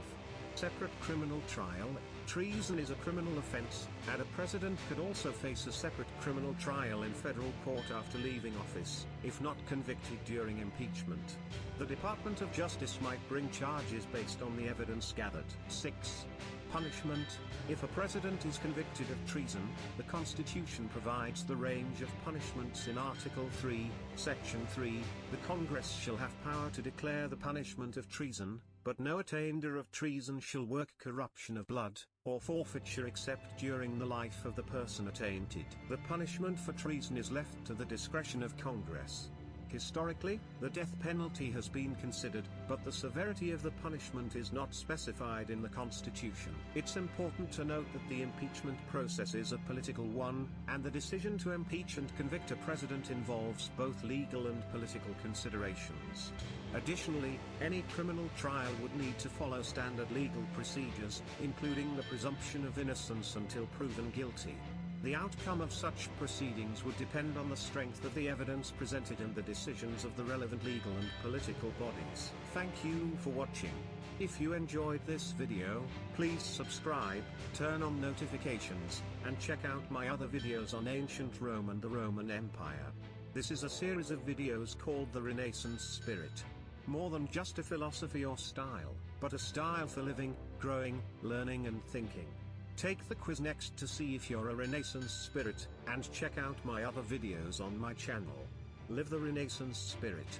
Separate criminal trial. Treason is a criminal offense, and a president could also face a separate criminal trial in federal court after leaving office, if not convicted during impeachment. The Department of Justice might bring charges based on the evidence gathered. 6. Punishment. If a president is convicted of treason, the Constitution provides the range of punishments in Article 3, Section 3. The Congress shall have power to declare the punishment of treason, but no attainder of treason shall work corruption of blood, or forfeiture except during the life of the person attainted. The punishment for treason is left to the discretion of Congress. Historically, the death penalty has been considered, but the severity of the punishment is not specified in the Constitution. It's important to note that the impeachment process is a political one, and the decision to impeach and convict a president involves both legal and political considerations. Additionally, any criminal trial would need to follow standard legal procedures, including the presumption of innocence until proven guilty. The outcome of such proceedings would depend on the strength of the evidence presented and the decisions of the relevant legal and political bodies. Thank you for watching. If you enjoyed this video, please subscribe, turn on notifications, and check out my other videos on ancient Rome and the Roman Empire. This is a series of videos called the Renaissance Spirit. More than just a philosophy or style, but a style for living, growing, learning and thinking. Take the quiz next to see if you're a Renaissance spirit, and check out my other videos on my channel. Live the Renaissance spirit.